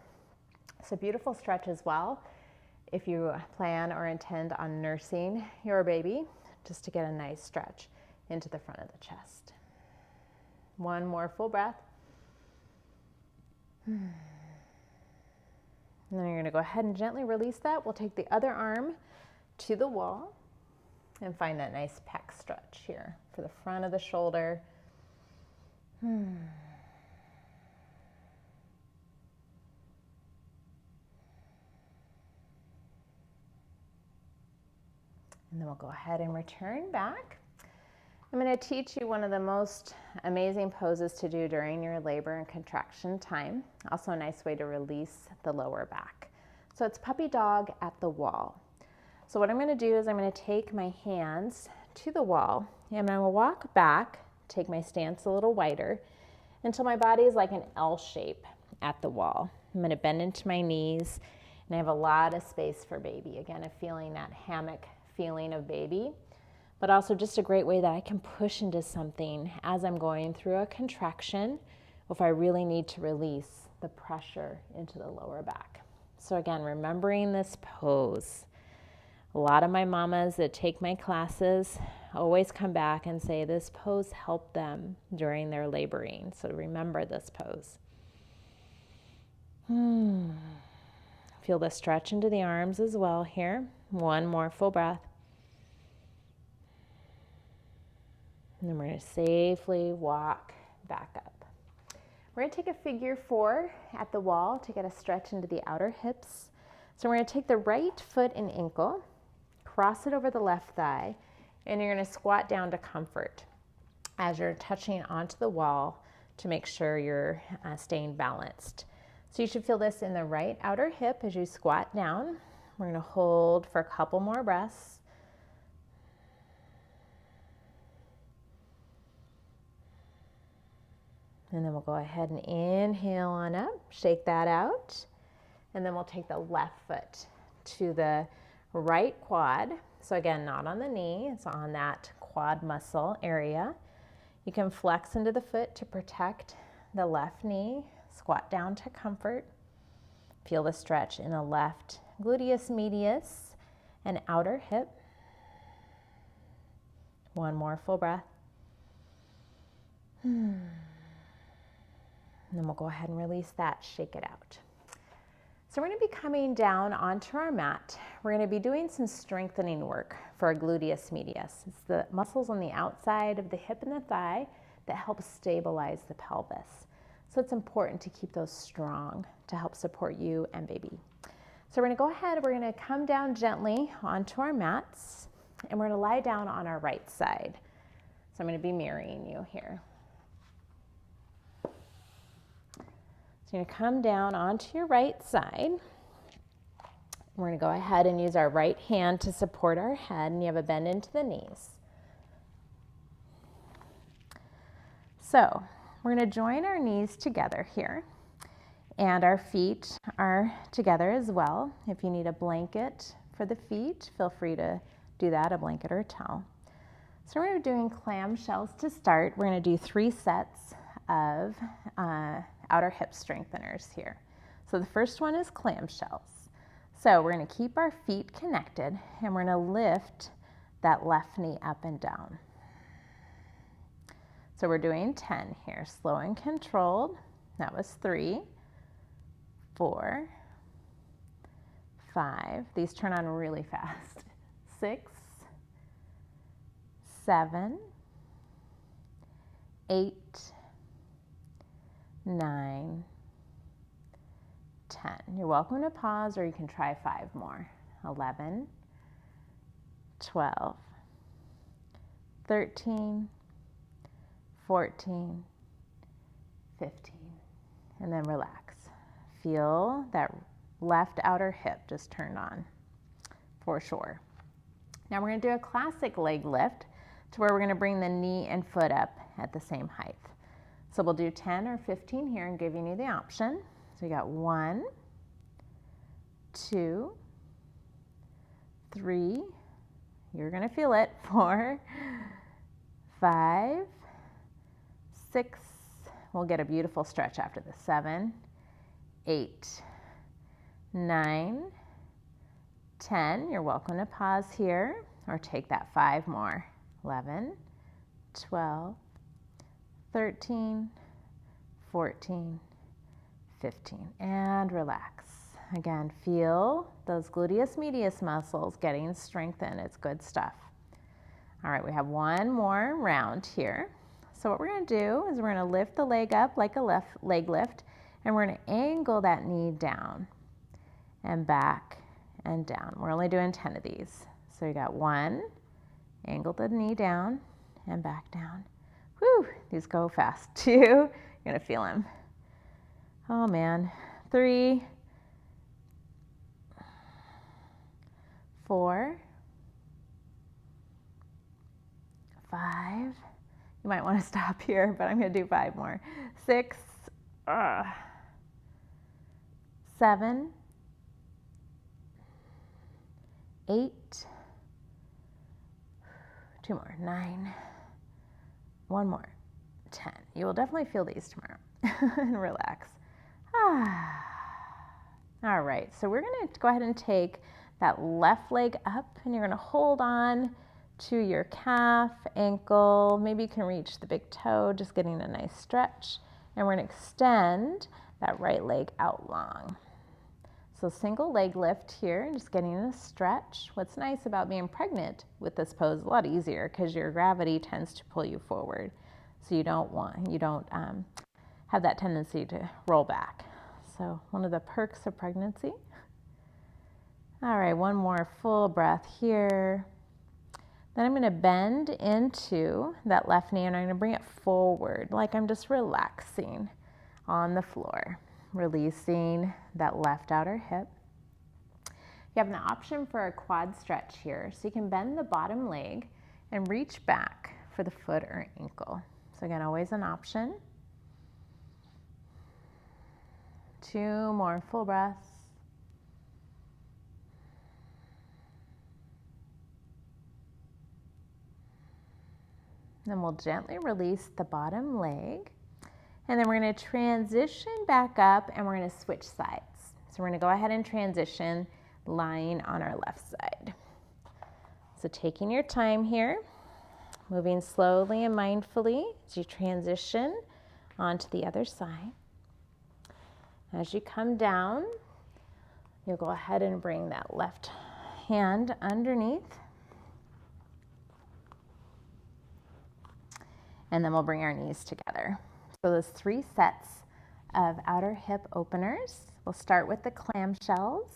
So beautiful stretch as well if you plan or intend on nursing your baby, just to get a nice stretch into the front of the chest. One more full breath. And then you're going to go ahead and gently release that. We'll take the other arm to the wall and find that nice pec stretch here for the front of the shoulder. And then we'll go ahead and return back. I'm going to teach you one of the most amazing poses to do during your labor and contraction time. Also a nice way to release the lower back. So it's puppy dog at the wall. So what I'm going to do is I'm going to take my hands to the wall and I'm going to walk back, take my stance a little wider until my body is like an L shape at the wall. I'm going to bend into my knees and I have a lot of space for baby. Again, I'm feeling that hammock feeling of baby, but also just a great way that I can push into something as I'm going through a contraction if I really need to release the pressure into the lower back. So again, remembering this pose. A lot of my mamas that take my classes always come back and say this pose helped them during their laboring. So remember this pose. Feel the stretch into the arms as well here. One more full breath. And then we're going to safely walk back up. We're going to take a figure 4 at the wall to get a stretch into the outer hips. So we're going to take the right foot and ankle, cross it over the left thigh, and you're going to squat down to comfort as you're touching onto the wall to make sure you're staying balanced. So you should feel this in the right outer hip as you squat down. We're going to hold for a couple more breaths. And then we'll go ahead and inhale on up, shake that out. And then we'll take the left foot to the right quad. So again, not on the knee, it's on that quad muscle area. You can flex into the foot to protect the left knee, squat down to comfort. Feel the stretch in the left gluteus medius and outer hip. One more full breath. And then we'll go ahead and release that, shake it out. So we're going to be coming down onto our mat. We're going to be doing some strengthening work for our gluteus medius. It's the muscles on the outside of the hip and the thigh that help stabilize the pelvis. So it's important to keep those strong to help support you and baby. So we're going to go ahead, we're going to come down gently onto our mats and we're going to lie down on our right side. So I'm going to be mirroring you here. So you're going to come down onto your right side. We're going to go ahead and use our right hand to support our head, and you have a bend into the knees. So we're going to join our knees together here, and our feet are together as well. If you need a blanket for the feet, feel free to do that, a blanket or a towel. So we're doing clam shells to start. We're going to do 3 sets of outer hip strengtheners here. So the first one is clam shells. So we're going to keep our feet connected and we're going to lift that left knee up and down. So we're doing 10 here, slow and controlled. That was 3, 4, 5. These turn on really fast. 6, 7, 8, 9, 10. You're welcome to pause or you can try 5 more. 11, 12, 13, 14, 15. And then relax. Feel that left outer hip just turned on for sure. Now we're going to do a classic leg lift to where we're going to bring the knee and foot up at the same height. So we'll do 10 or 15 here and giving you the option. So you got 1, 2, 3, you're going to feel it, 4, 5, 6, we'll get a beautiful stretch after this, 7, 8, 9, 10, you're welcome to pause here or take that 5 more, 11, 12, 13, 14, 15, and relax. Again, feel those gluteus medius muscles getting strengthened. It's good stuff. All right, we have one more round here. So what we're going to do is we're going to lift the leg up like a left leg lift, and we're going to angle that knee down and back and down. We're only doing 10 of these. So you got one, angle the knee down and back down. Whew, these go fast. 2, you're going to feel them. Oh man. 3, 4, 5. You might want to stop here, but I'm going to do 5 more. 6, 7, 8, 2 more, 9, 1 more, 10. You will definitely feel these tomorrow. And relax. All right, so we're going to go ahead and take that left leg up, and you're going to hold on to your calf, ankle. Maybe you can reach the big toe, just getting a nice stretch. And we're going to extend that right leg out long. So single leg lift here, just getting a stretch. What's nice about being pregnant with this pose, a lot easier because your gravity tends to pull you forward. So you don't have that tendency to roll back. So one of the perks of pregnancy. All right, one more full breath here. Then I'm going to bend into that left knee and I'm going to bring it forward like I'm just relaxing on the floor, releasing that left outer hip. You have an option for a quad stretch here, so you can bend the bottom leg and reach back for the foot or ankle. So again, always an option. 2 more full breaths. Then we'll gently release the bottom leg. And then we're going to transition back up and we're going to switch sides. So we're going to go ahead and transition lying on our left side. So taking your time here, moving slowly and mindfully as you transition onto the other side. As you come down, you'll go ahead and bring that left hand underneath. And then we'll bring our knees together. So those 3 sets of outer hip openers. We'll start with the clam shells.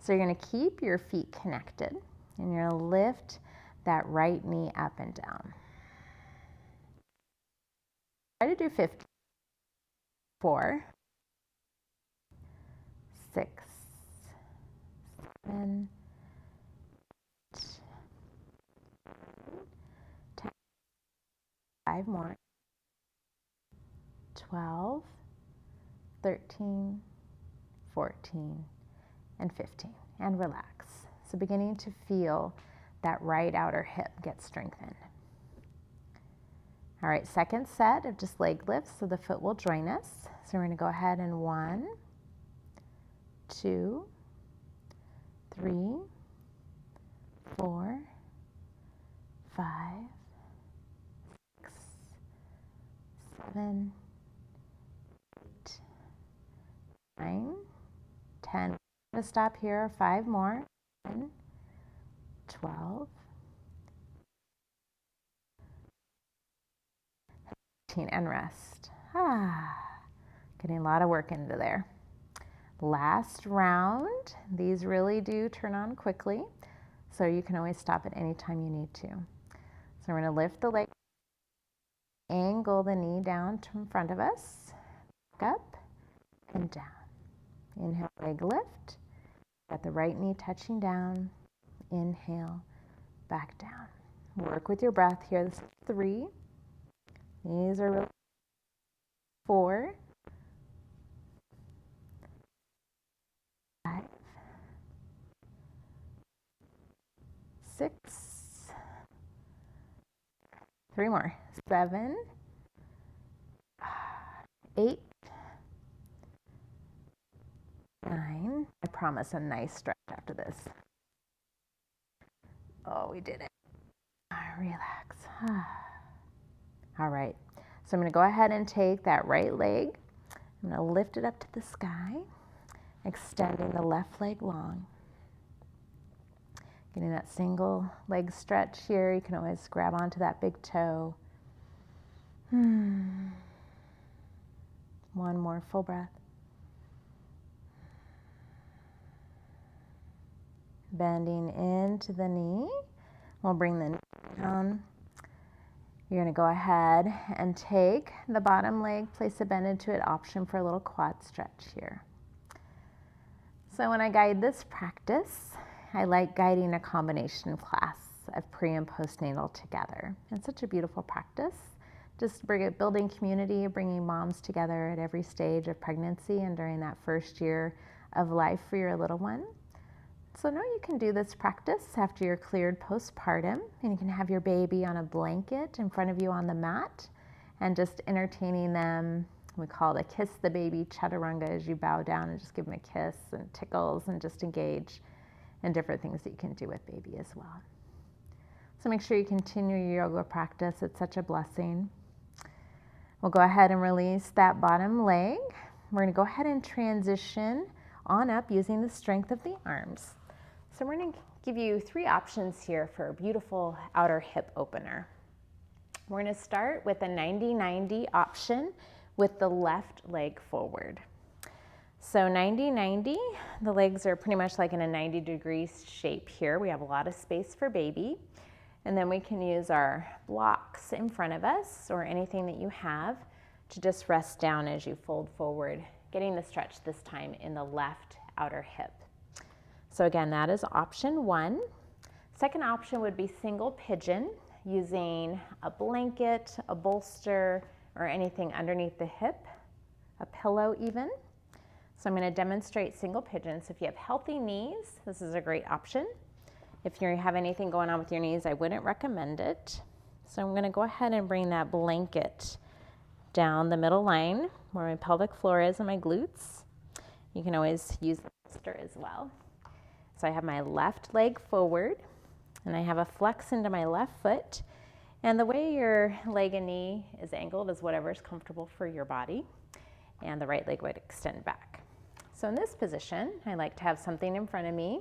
So you're going to keep your feet connected and you're going to lift that right knee up and down. Try to do 50. 4, 6, 7, 8, 10, 5 more. 12, 13, 14, and 15. And relax. So beginning to feel that right outer hip get strengthened. All right, second set of just leg lifts, so the foot will join us. So we're going to go ahead and 1, 2, 3, 4, 5, 6, 7, 8, 9, 10. I'm going to stop here. 5 more. 10, 12, 13, and rest. Getting a lot of work into there. Last round. These really do turn on quickly, so you can always stop at any time you need to. So we're going to lift the leg, angle the knee down in front of us, back up and down. Inhale, leg lift. Got the right knee touching down. Inhale, back down. Work with your breath here. This is 3. These are really 4, 5, 6, 3 more. 7, 8, 9. I promise a nice stretch after this. Oh, we did it. Relax. All right. So I'm going to go ahead and take that right leg. I'm going to lift it up to the sky. Extending the left leg long. Getting that single leg stretch here. You can always grab onto that big toe. One more full breath. Bending into the knee. We'll bring the knee down. You're going to go ahead and take the bottom leg, place a bend into it, option for a little quad stretch here. So when I guide this practice, I like guiding a combination class of pre and postnatal together. It's such a beautiful practice. Just building community, bringing moms together at every stage of pregnancy and during that first year of life for your little one. So now you can do this practice after you're cleared postpartum, and you can have your baby on a blanket in front of you on the mat and just entertaining them. We call it a kiss the baby chaturanga as you bow down and just give them a kiss and tickles and just engage in different things that you can do with baby as well. So make sure you continue your yoga practice. It's such a blessing. We'll go ahead and release that bottom leg. We're going to go ahead and transition on up using the strength of the arms. So we're going to give you 3 options here for a beautiful outer hip opener. We're going to start with a 90-90 option with the left leg forward. So 90-90, the legs are pretty much like in a 90-degree shape here. We have a lot of space for baby. And then we can use our blocks in front of us or anything that you have to just rest down as you fold forward, getting the stretch this time in the left outer hip. So again, that is option 1. Second option would be single pigeon using a blanket, a bolster, or anything underneath the hip, a pillow even. So I'm going to demonstrate single pigeon. So if you have healthy knees, this is a great option. If you have anything going on with your knees, I wouldn't recommend it. So I'm going to go ahead and bring that blanket down the middle line where my pelvic floor is and my glutes. You can always use the bolster as well. So I have my left leg forward and I have a flex into my left foot. And the way your leg and knee is angled is whatever is comfortable for your body. And the right leg would extend back. So in this position, I like to have something in front of me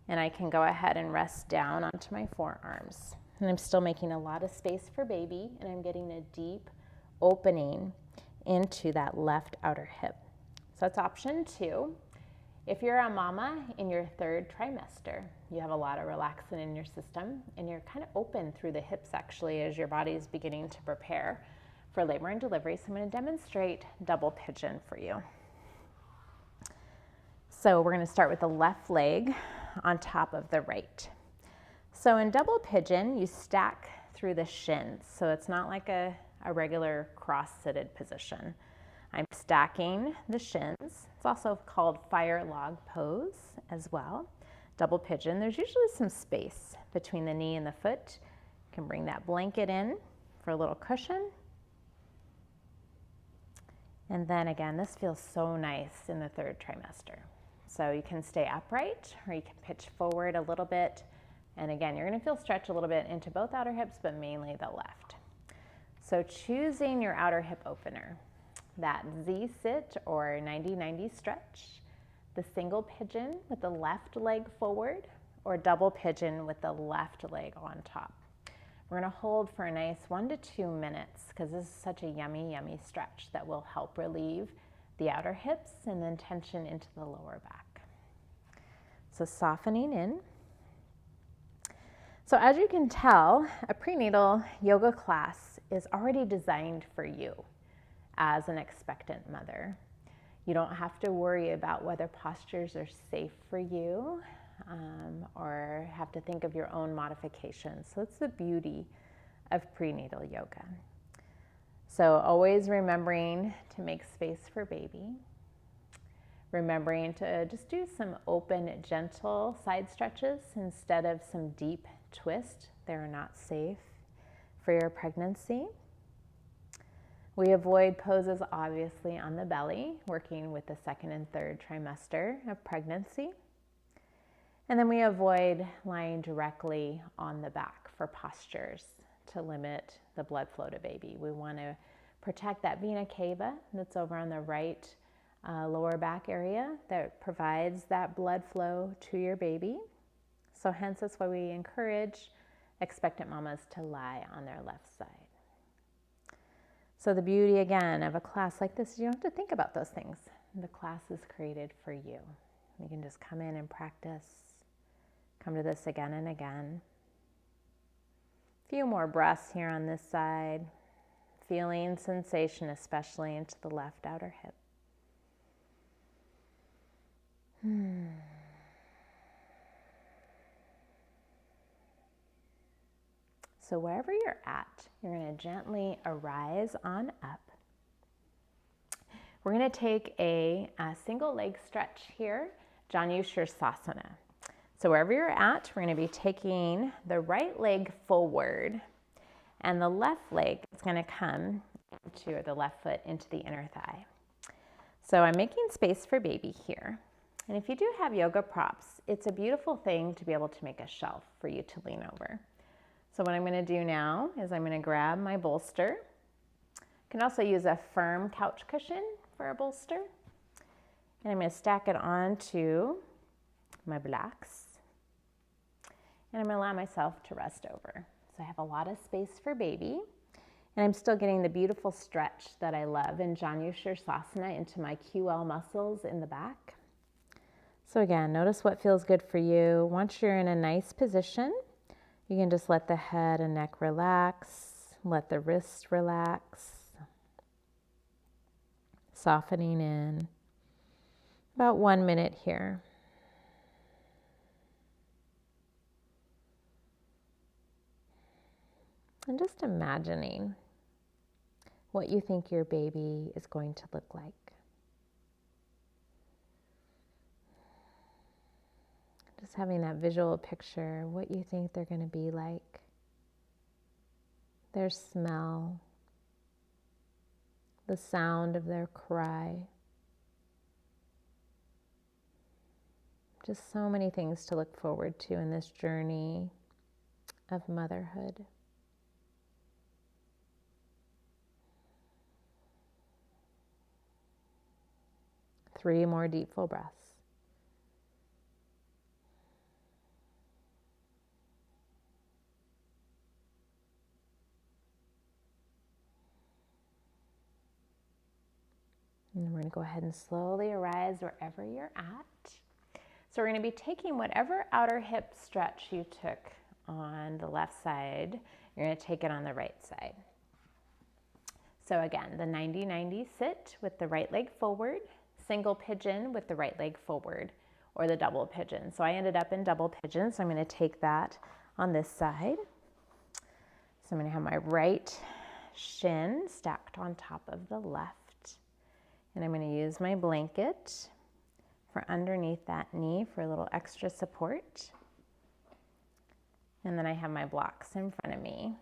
and I can go ahead and rest down onto my forearms. And I'm still making a lot of space for baby and I'm getting a deep opening into that left outer hip. So that's option 2. If you're a mama in your 3rd trimester, you have a lot of relaxin in your system and you're kind of open through the hips actually as your body is beginning to prepare for labor and delivery. So I'm going to demonstrate double pigeon for you. So we're going to start with the left leg on top of the right. So in double pigeon, you stack through the shins. So it's not like a regular cross-seated position. I'm stacking the shins. It's also called fire log pose as well. Double pigeon, there's usually some space between the knee and the foot. You can bring that blanket in for a little cushion. And then again, this feels so nice in the 3rd trimester. So you can stay upright or you can pitch forward a little bit. And again, you're going to feel stretch a little bit into both outer hips, but mainly the left. So choosing your outer hip opener, that Z-sit or 90-90 stretch, the single pigeon with the left leg forward, or double pigeon with the left leg on top. We're going to hold for a nice 1 to 2 minutes because this is such a yummy, yummy stretch that will help relieve the outer hips and then tension into the lower back. So softening in. So as you can tell, a prenatal yoga class is already designed for you as an expectant mother. You don't have to worry about whether postures are safe for you or have to think of your own modifications. So that's the beauty of prenatal yoga. So always remembering to make space for baby. Remembering to just do some open, gentle side stretches instead of some deep twist. They're not safe for your pregnancy. We avoid poses obviously on the belly, working with the 2nd and 3rd trimester of pregnancy. And then we avoid lying directly on the back for postures to limit the blood flow to baby. We want to protect that vena cava that's over on the right lower back area that provides that blood flow to your baby. So hence that's why we encourage expectant mamas to lie on their left side. So the beauty again of a class like this, you don't have to think about those things. The class is created for you. You can just come in and practice. Come to this again and again. A few more breaths here on this side. Feeling sensation, especially into the left outer hip. So wherever you're at, you're going to gently arise on up. We're going to take a single leg stretch here, Utkatasana. So wherever you're at, we're going to be taking the right leg forward and the left leg is going to come into, or the left foot into the inner thigh. So I'm making space for baby here. And if you do have yoga props, it's a beautiful thing to be able to make a shelf for you to lean over. So what I'm going to do now is I'm going to grab my bolster. You can also use a firm couch cushion for a bolster. And I'm going to stack it onto my blocks. And I'm going to allow myself to rest over. So I have a lot of space for baby. And I'm still getting the beautiful stretch that I love in Utkatasana into my QL muscles in the back. So again, notice what feels good for you. Once you're in a nice position, you can just let the head and neck relax, let the wrists relax, softening in. About 1 minute here. And just imagining what you think your baby is going to look like. Just having that visual picture, what you think they're going to be like. Their smell, the sound of their cry. Just so many things to look forward to in this journey of motherhood. Three more deep full breaths. And we're going to go ahead and slowly arise wherever you're at. So we're going to be taking whatever outer hip stretch you took on the left side, you're going to take it on the right side. So again, the 90-90 sit with the right leg forward, single pigeon with the right leg forward, or the double pigeon. So I ended up in double pigeon, so I'm going to take that on this side. So I'm going to have my right shin stacked on top of the left. And I'm going to use my blanket for underneath that knee for a little extra support. And then I have my blocks in front of me,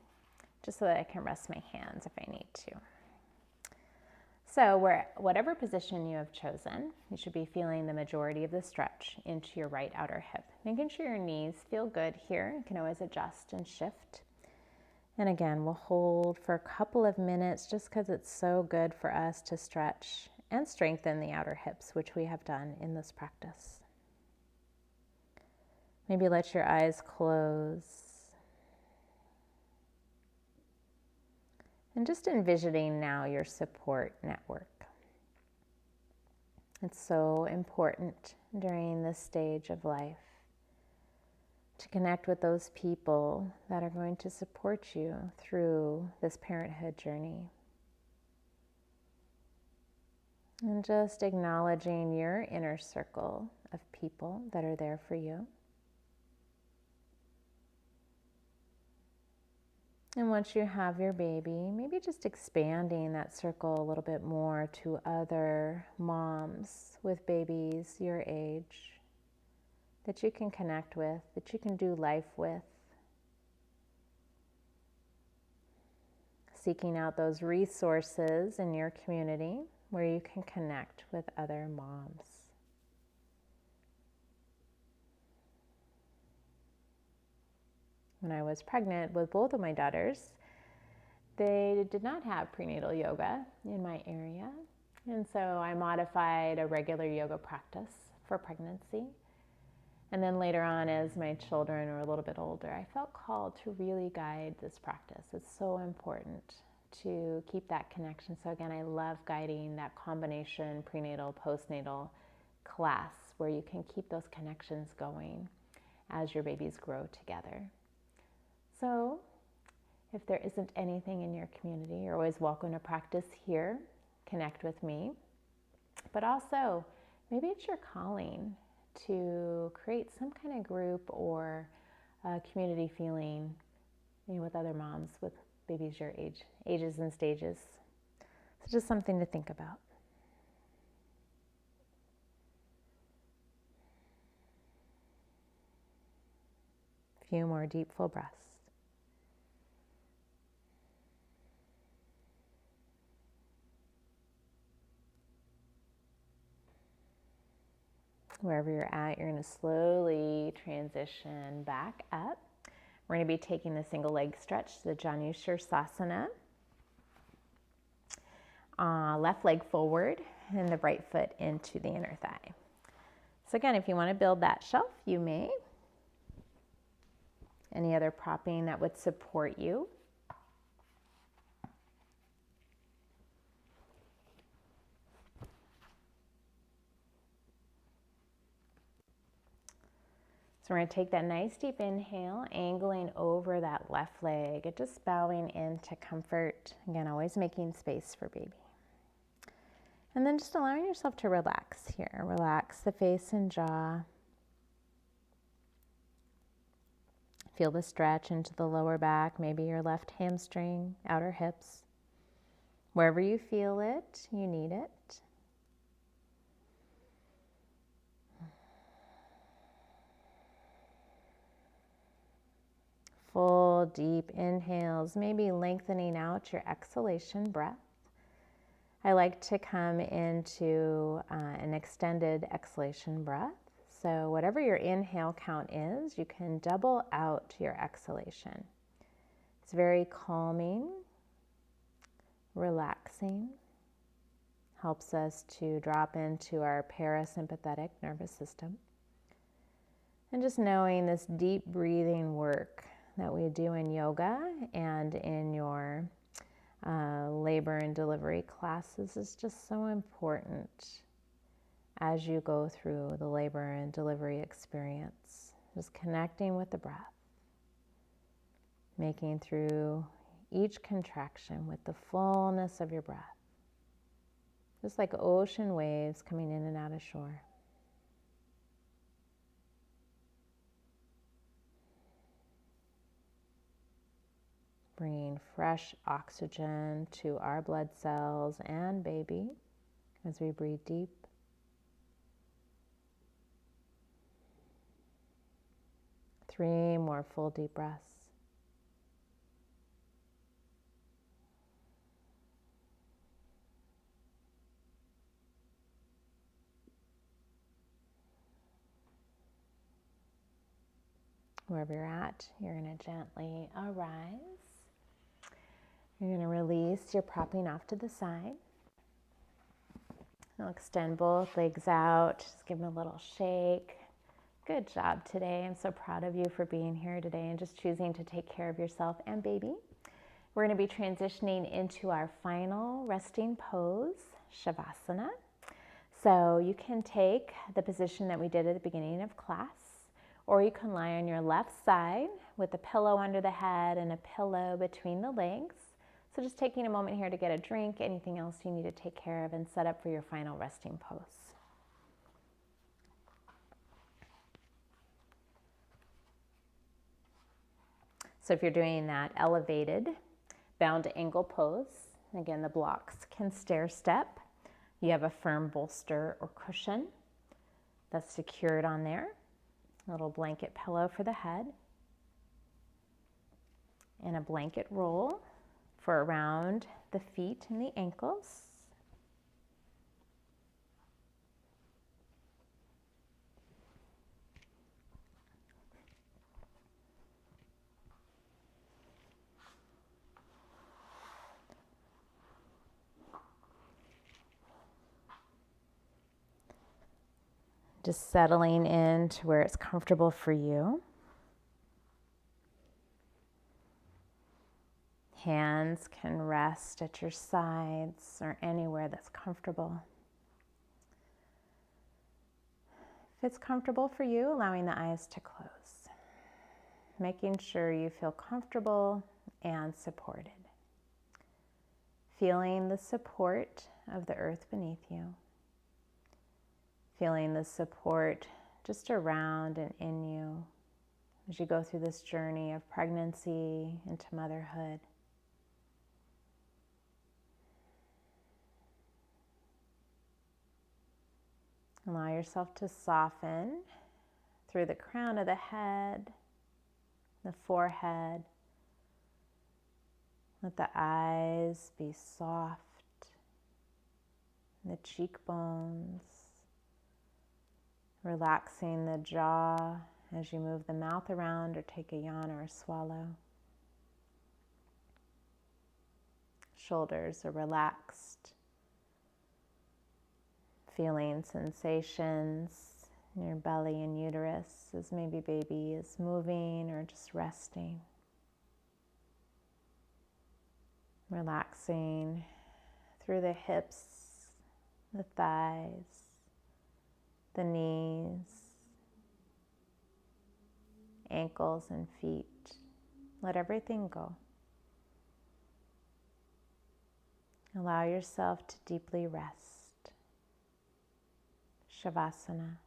just so that I can rest my hands if I need to. So whatever position you have chosen, you should be feeling the majority of the stretch into your right outer hip. Making sure your knees feel good here. You can always adjust and shift. And again, we'll hold for a couple of minutes just because it's so good for us to stretch and strengthen the outer hips, which we have done in this practice. Maybe let your eyes close. And just envisioning now your support network. It's so important during this stage of life to connect with those people that are going to support you through this parenthood journey. And just acknowledging your inner circle of people that are there for you. And once you have your baby, maybe just expanding that circle a little bit more to other moms with babies your age that you can connect with, that you can do life with. Seeking out those resources in your community where you can connect with other moms. When I was pregnant with both of my daughters, they did not have prenatal yoga in my area. And so I modified a regular yoga practice for pregnancy. And then later on, as my children were a little bit older, I felt called to really guide this practice. It's so important to keep that connection. So again, I love guiding that combination prenatal, postnatal class where you can keep those connections going as your babies grow together. So if there isn't anything in your community, you're always welcome to practice here, connect with me. But also, maybe it's your calling to create some kind of group or community feeling, with other moms with babies your ages and stages. So just something to think about. A few more deep, full breaths. Wherever you're at, you're going to slowly transition back up. We're going to be taking the single leg stretch to the Janushirasana. Left leg forward and the right foot into the inner thigh. So again, if you want to build that shelf, you may. Any other propping that would support you. So we're going to take that nice deep inhale, angling over that left leg, and just bowing into comfort. Again, always making space for baby. And then just allowing yourself to relax here. Relax the face and jaw. Feel the stretch into the lower back, maybe your left hamstring, outer hips. Wherever you feel it, you need it. Full deep inhales, maybe lengthening out your exhalation breath. I like to come into an extended exhalation breath. So whatever your inhale count is, you can double out your exhalation. It's very calming, relaxing, helps us to drop into our parasympathetic nervous system. And just knowing this deep breathing work that we do in yoga and in your labor and delivery classes is just so important as you go through the labor and delivery experience. Just connecting with the breath, making through each contraction with the fullness of your breath, just like ocean waves coming in and out of shore. Bringing fresh oxygen to our blood cells and baby as we breathe deep. Three more full deep breaths. Wherever you're at, you're going to gently arise. You're going to release your propping off to the side. I'll extend both legs out. Just give them a little shake. Good job today. I'm so proud of you for being here today and just choosing to take care of yourself and baby. We're going to be transitioning into our final resting pose, Shavasana. So you can take the position that we did at the beginning of class, or you can lie on your left side with a pillow under the head and a pillow between the legs. So just taking a moment here to get a drink, anything else you need to take care of, and set up for your final resting pose. So if you're doing that elevated bound angle pose, again, the blocks can stair step. You have a firm bolster or cushion that's secured on there. A little blanket pillow for the head. And a blanket roll for around the feet and the ankles. Just settling into where it's comfortable for you. Hands can rest at your sides or anywhere that's comfortable. If it's comfortable for you, allowing the eyes to close. Making sure you feel comfortable and supported. Feeling the support of the earth beneath you. Feeling the support just around and in you as you go through this journey of pregnancy into motherhood. Allow yourself to soften through the crown of the head, the forehead. Let the eyes be soft, the cheekbones, relaxing the jaw as you move the mouth around or take a yawn or a swallow. Shoulders are relaxed. Feeling sensations in your belly and uterus as maybe baby is moving or just resting. Relaxing through the hips, the thighs, the knees, ankles and feet. Let everything go. Allow yourself to deeply rest. Shavasana.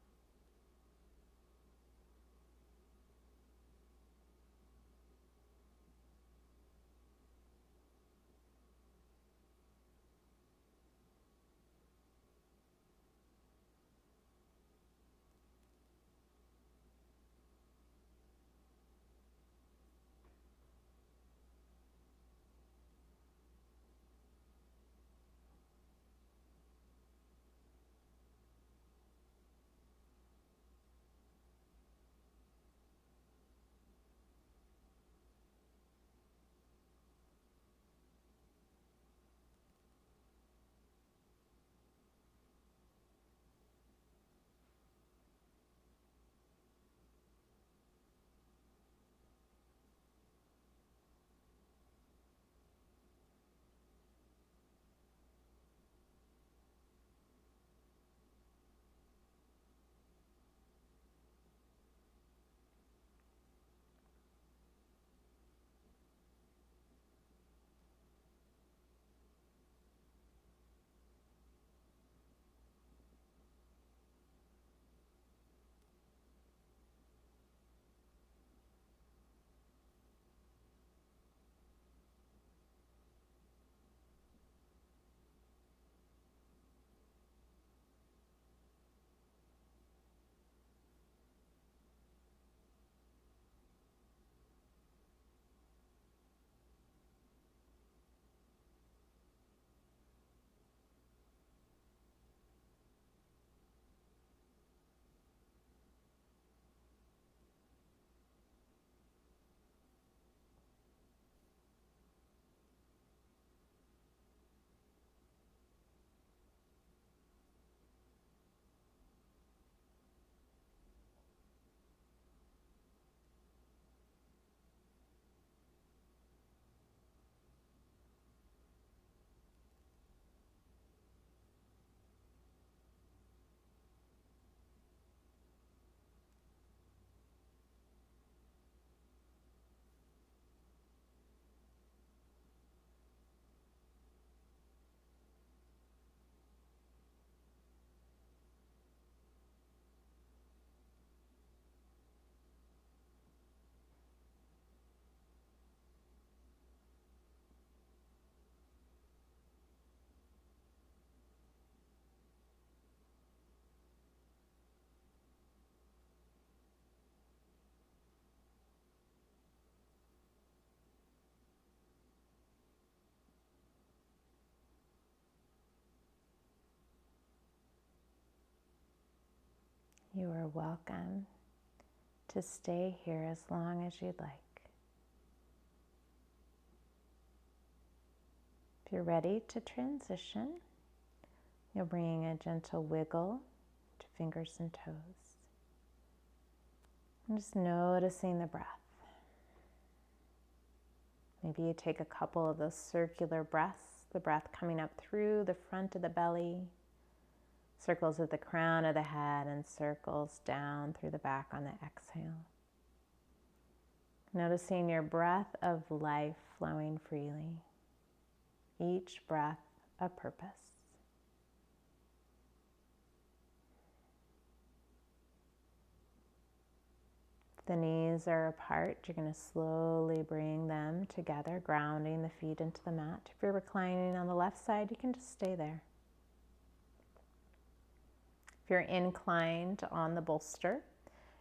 You are welcome to stay here as long as you'd like. If you're ready to transition, you'll bring a gentle wiggle to fingers and toes. And just noticing the breath. Maybe you take a couple of those circular breaths, the breath coming up through the front of the belly, circles at the crown of the head, and circles down through the back on the exhale. Noticing your breath of life flowing freely. Each breath a purpose. If the knees are apart, you're going to slowly bring them together, grounding the feet into the mat. If you're reclining on the left side, you can just stay there. If you're inclined on the bolster,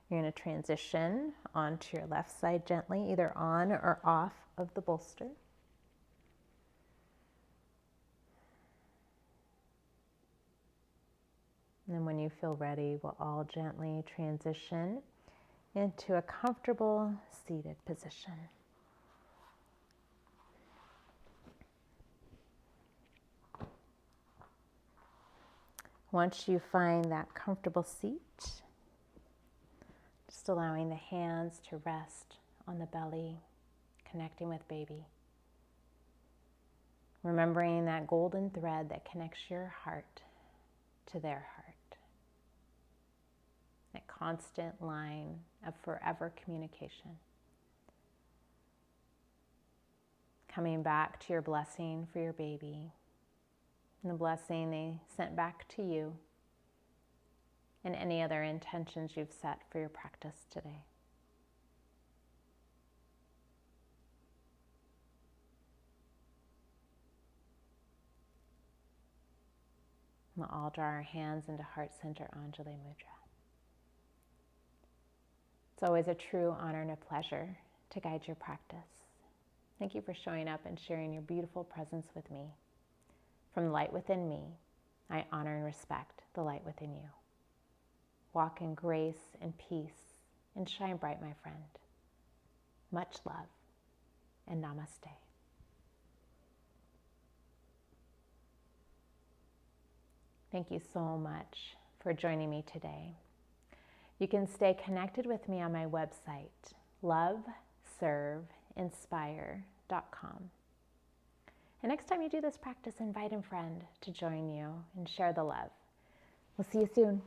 you're going to transition onto your left side gently, either on or off of the bolster. And then when you feel ready, we'll all gently transition into a comfortable seated position. Once you find that comfortable seat, just allowing the hands to rest on the belly, connecting with baby. Remembering that golden thread that connects your heart to their heart. That constant line of forever communication. Coming back to your blessing for your baby, and the blessing they sent back to you, and any other intentions you've set for your practice today. We'll all draw our hands into Heart Center Anjali Mudra. It's always a true honor and a pleasure to guide your practice. Thank you for showing up and sharing your beautiful presence with me. From the light within me, I honor and respect the light within you. Walk in grace and peace and shine bright, my friend. Much love and namaste. Thank you so much for joining me today. You can stay connected with me on my website, loveserveinspire.com. And next time you do this practice, invite a friend to join you and share the love. We'll see you soon.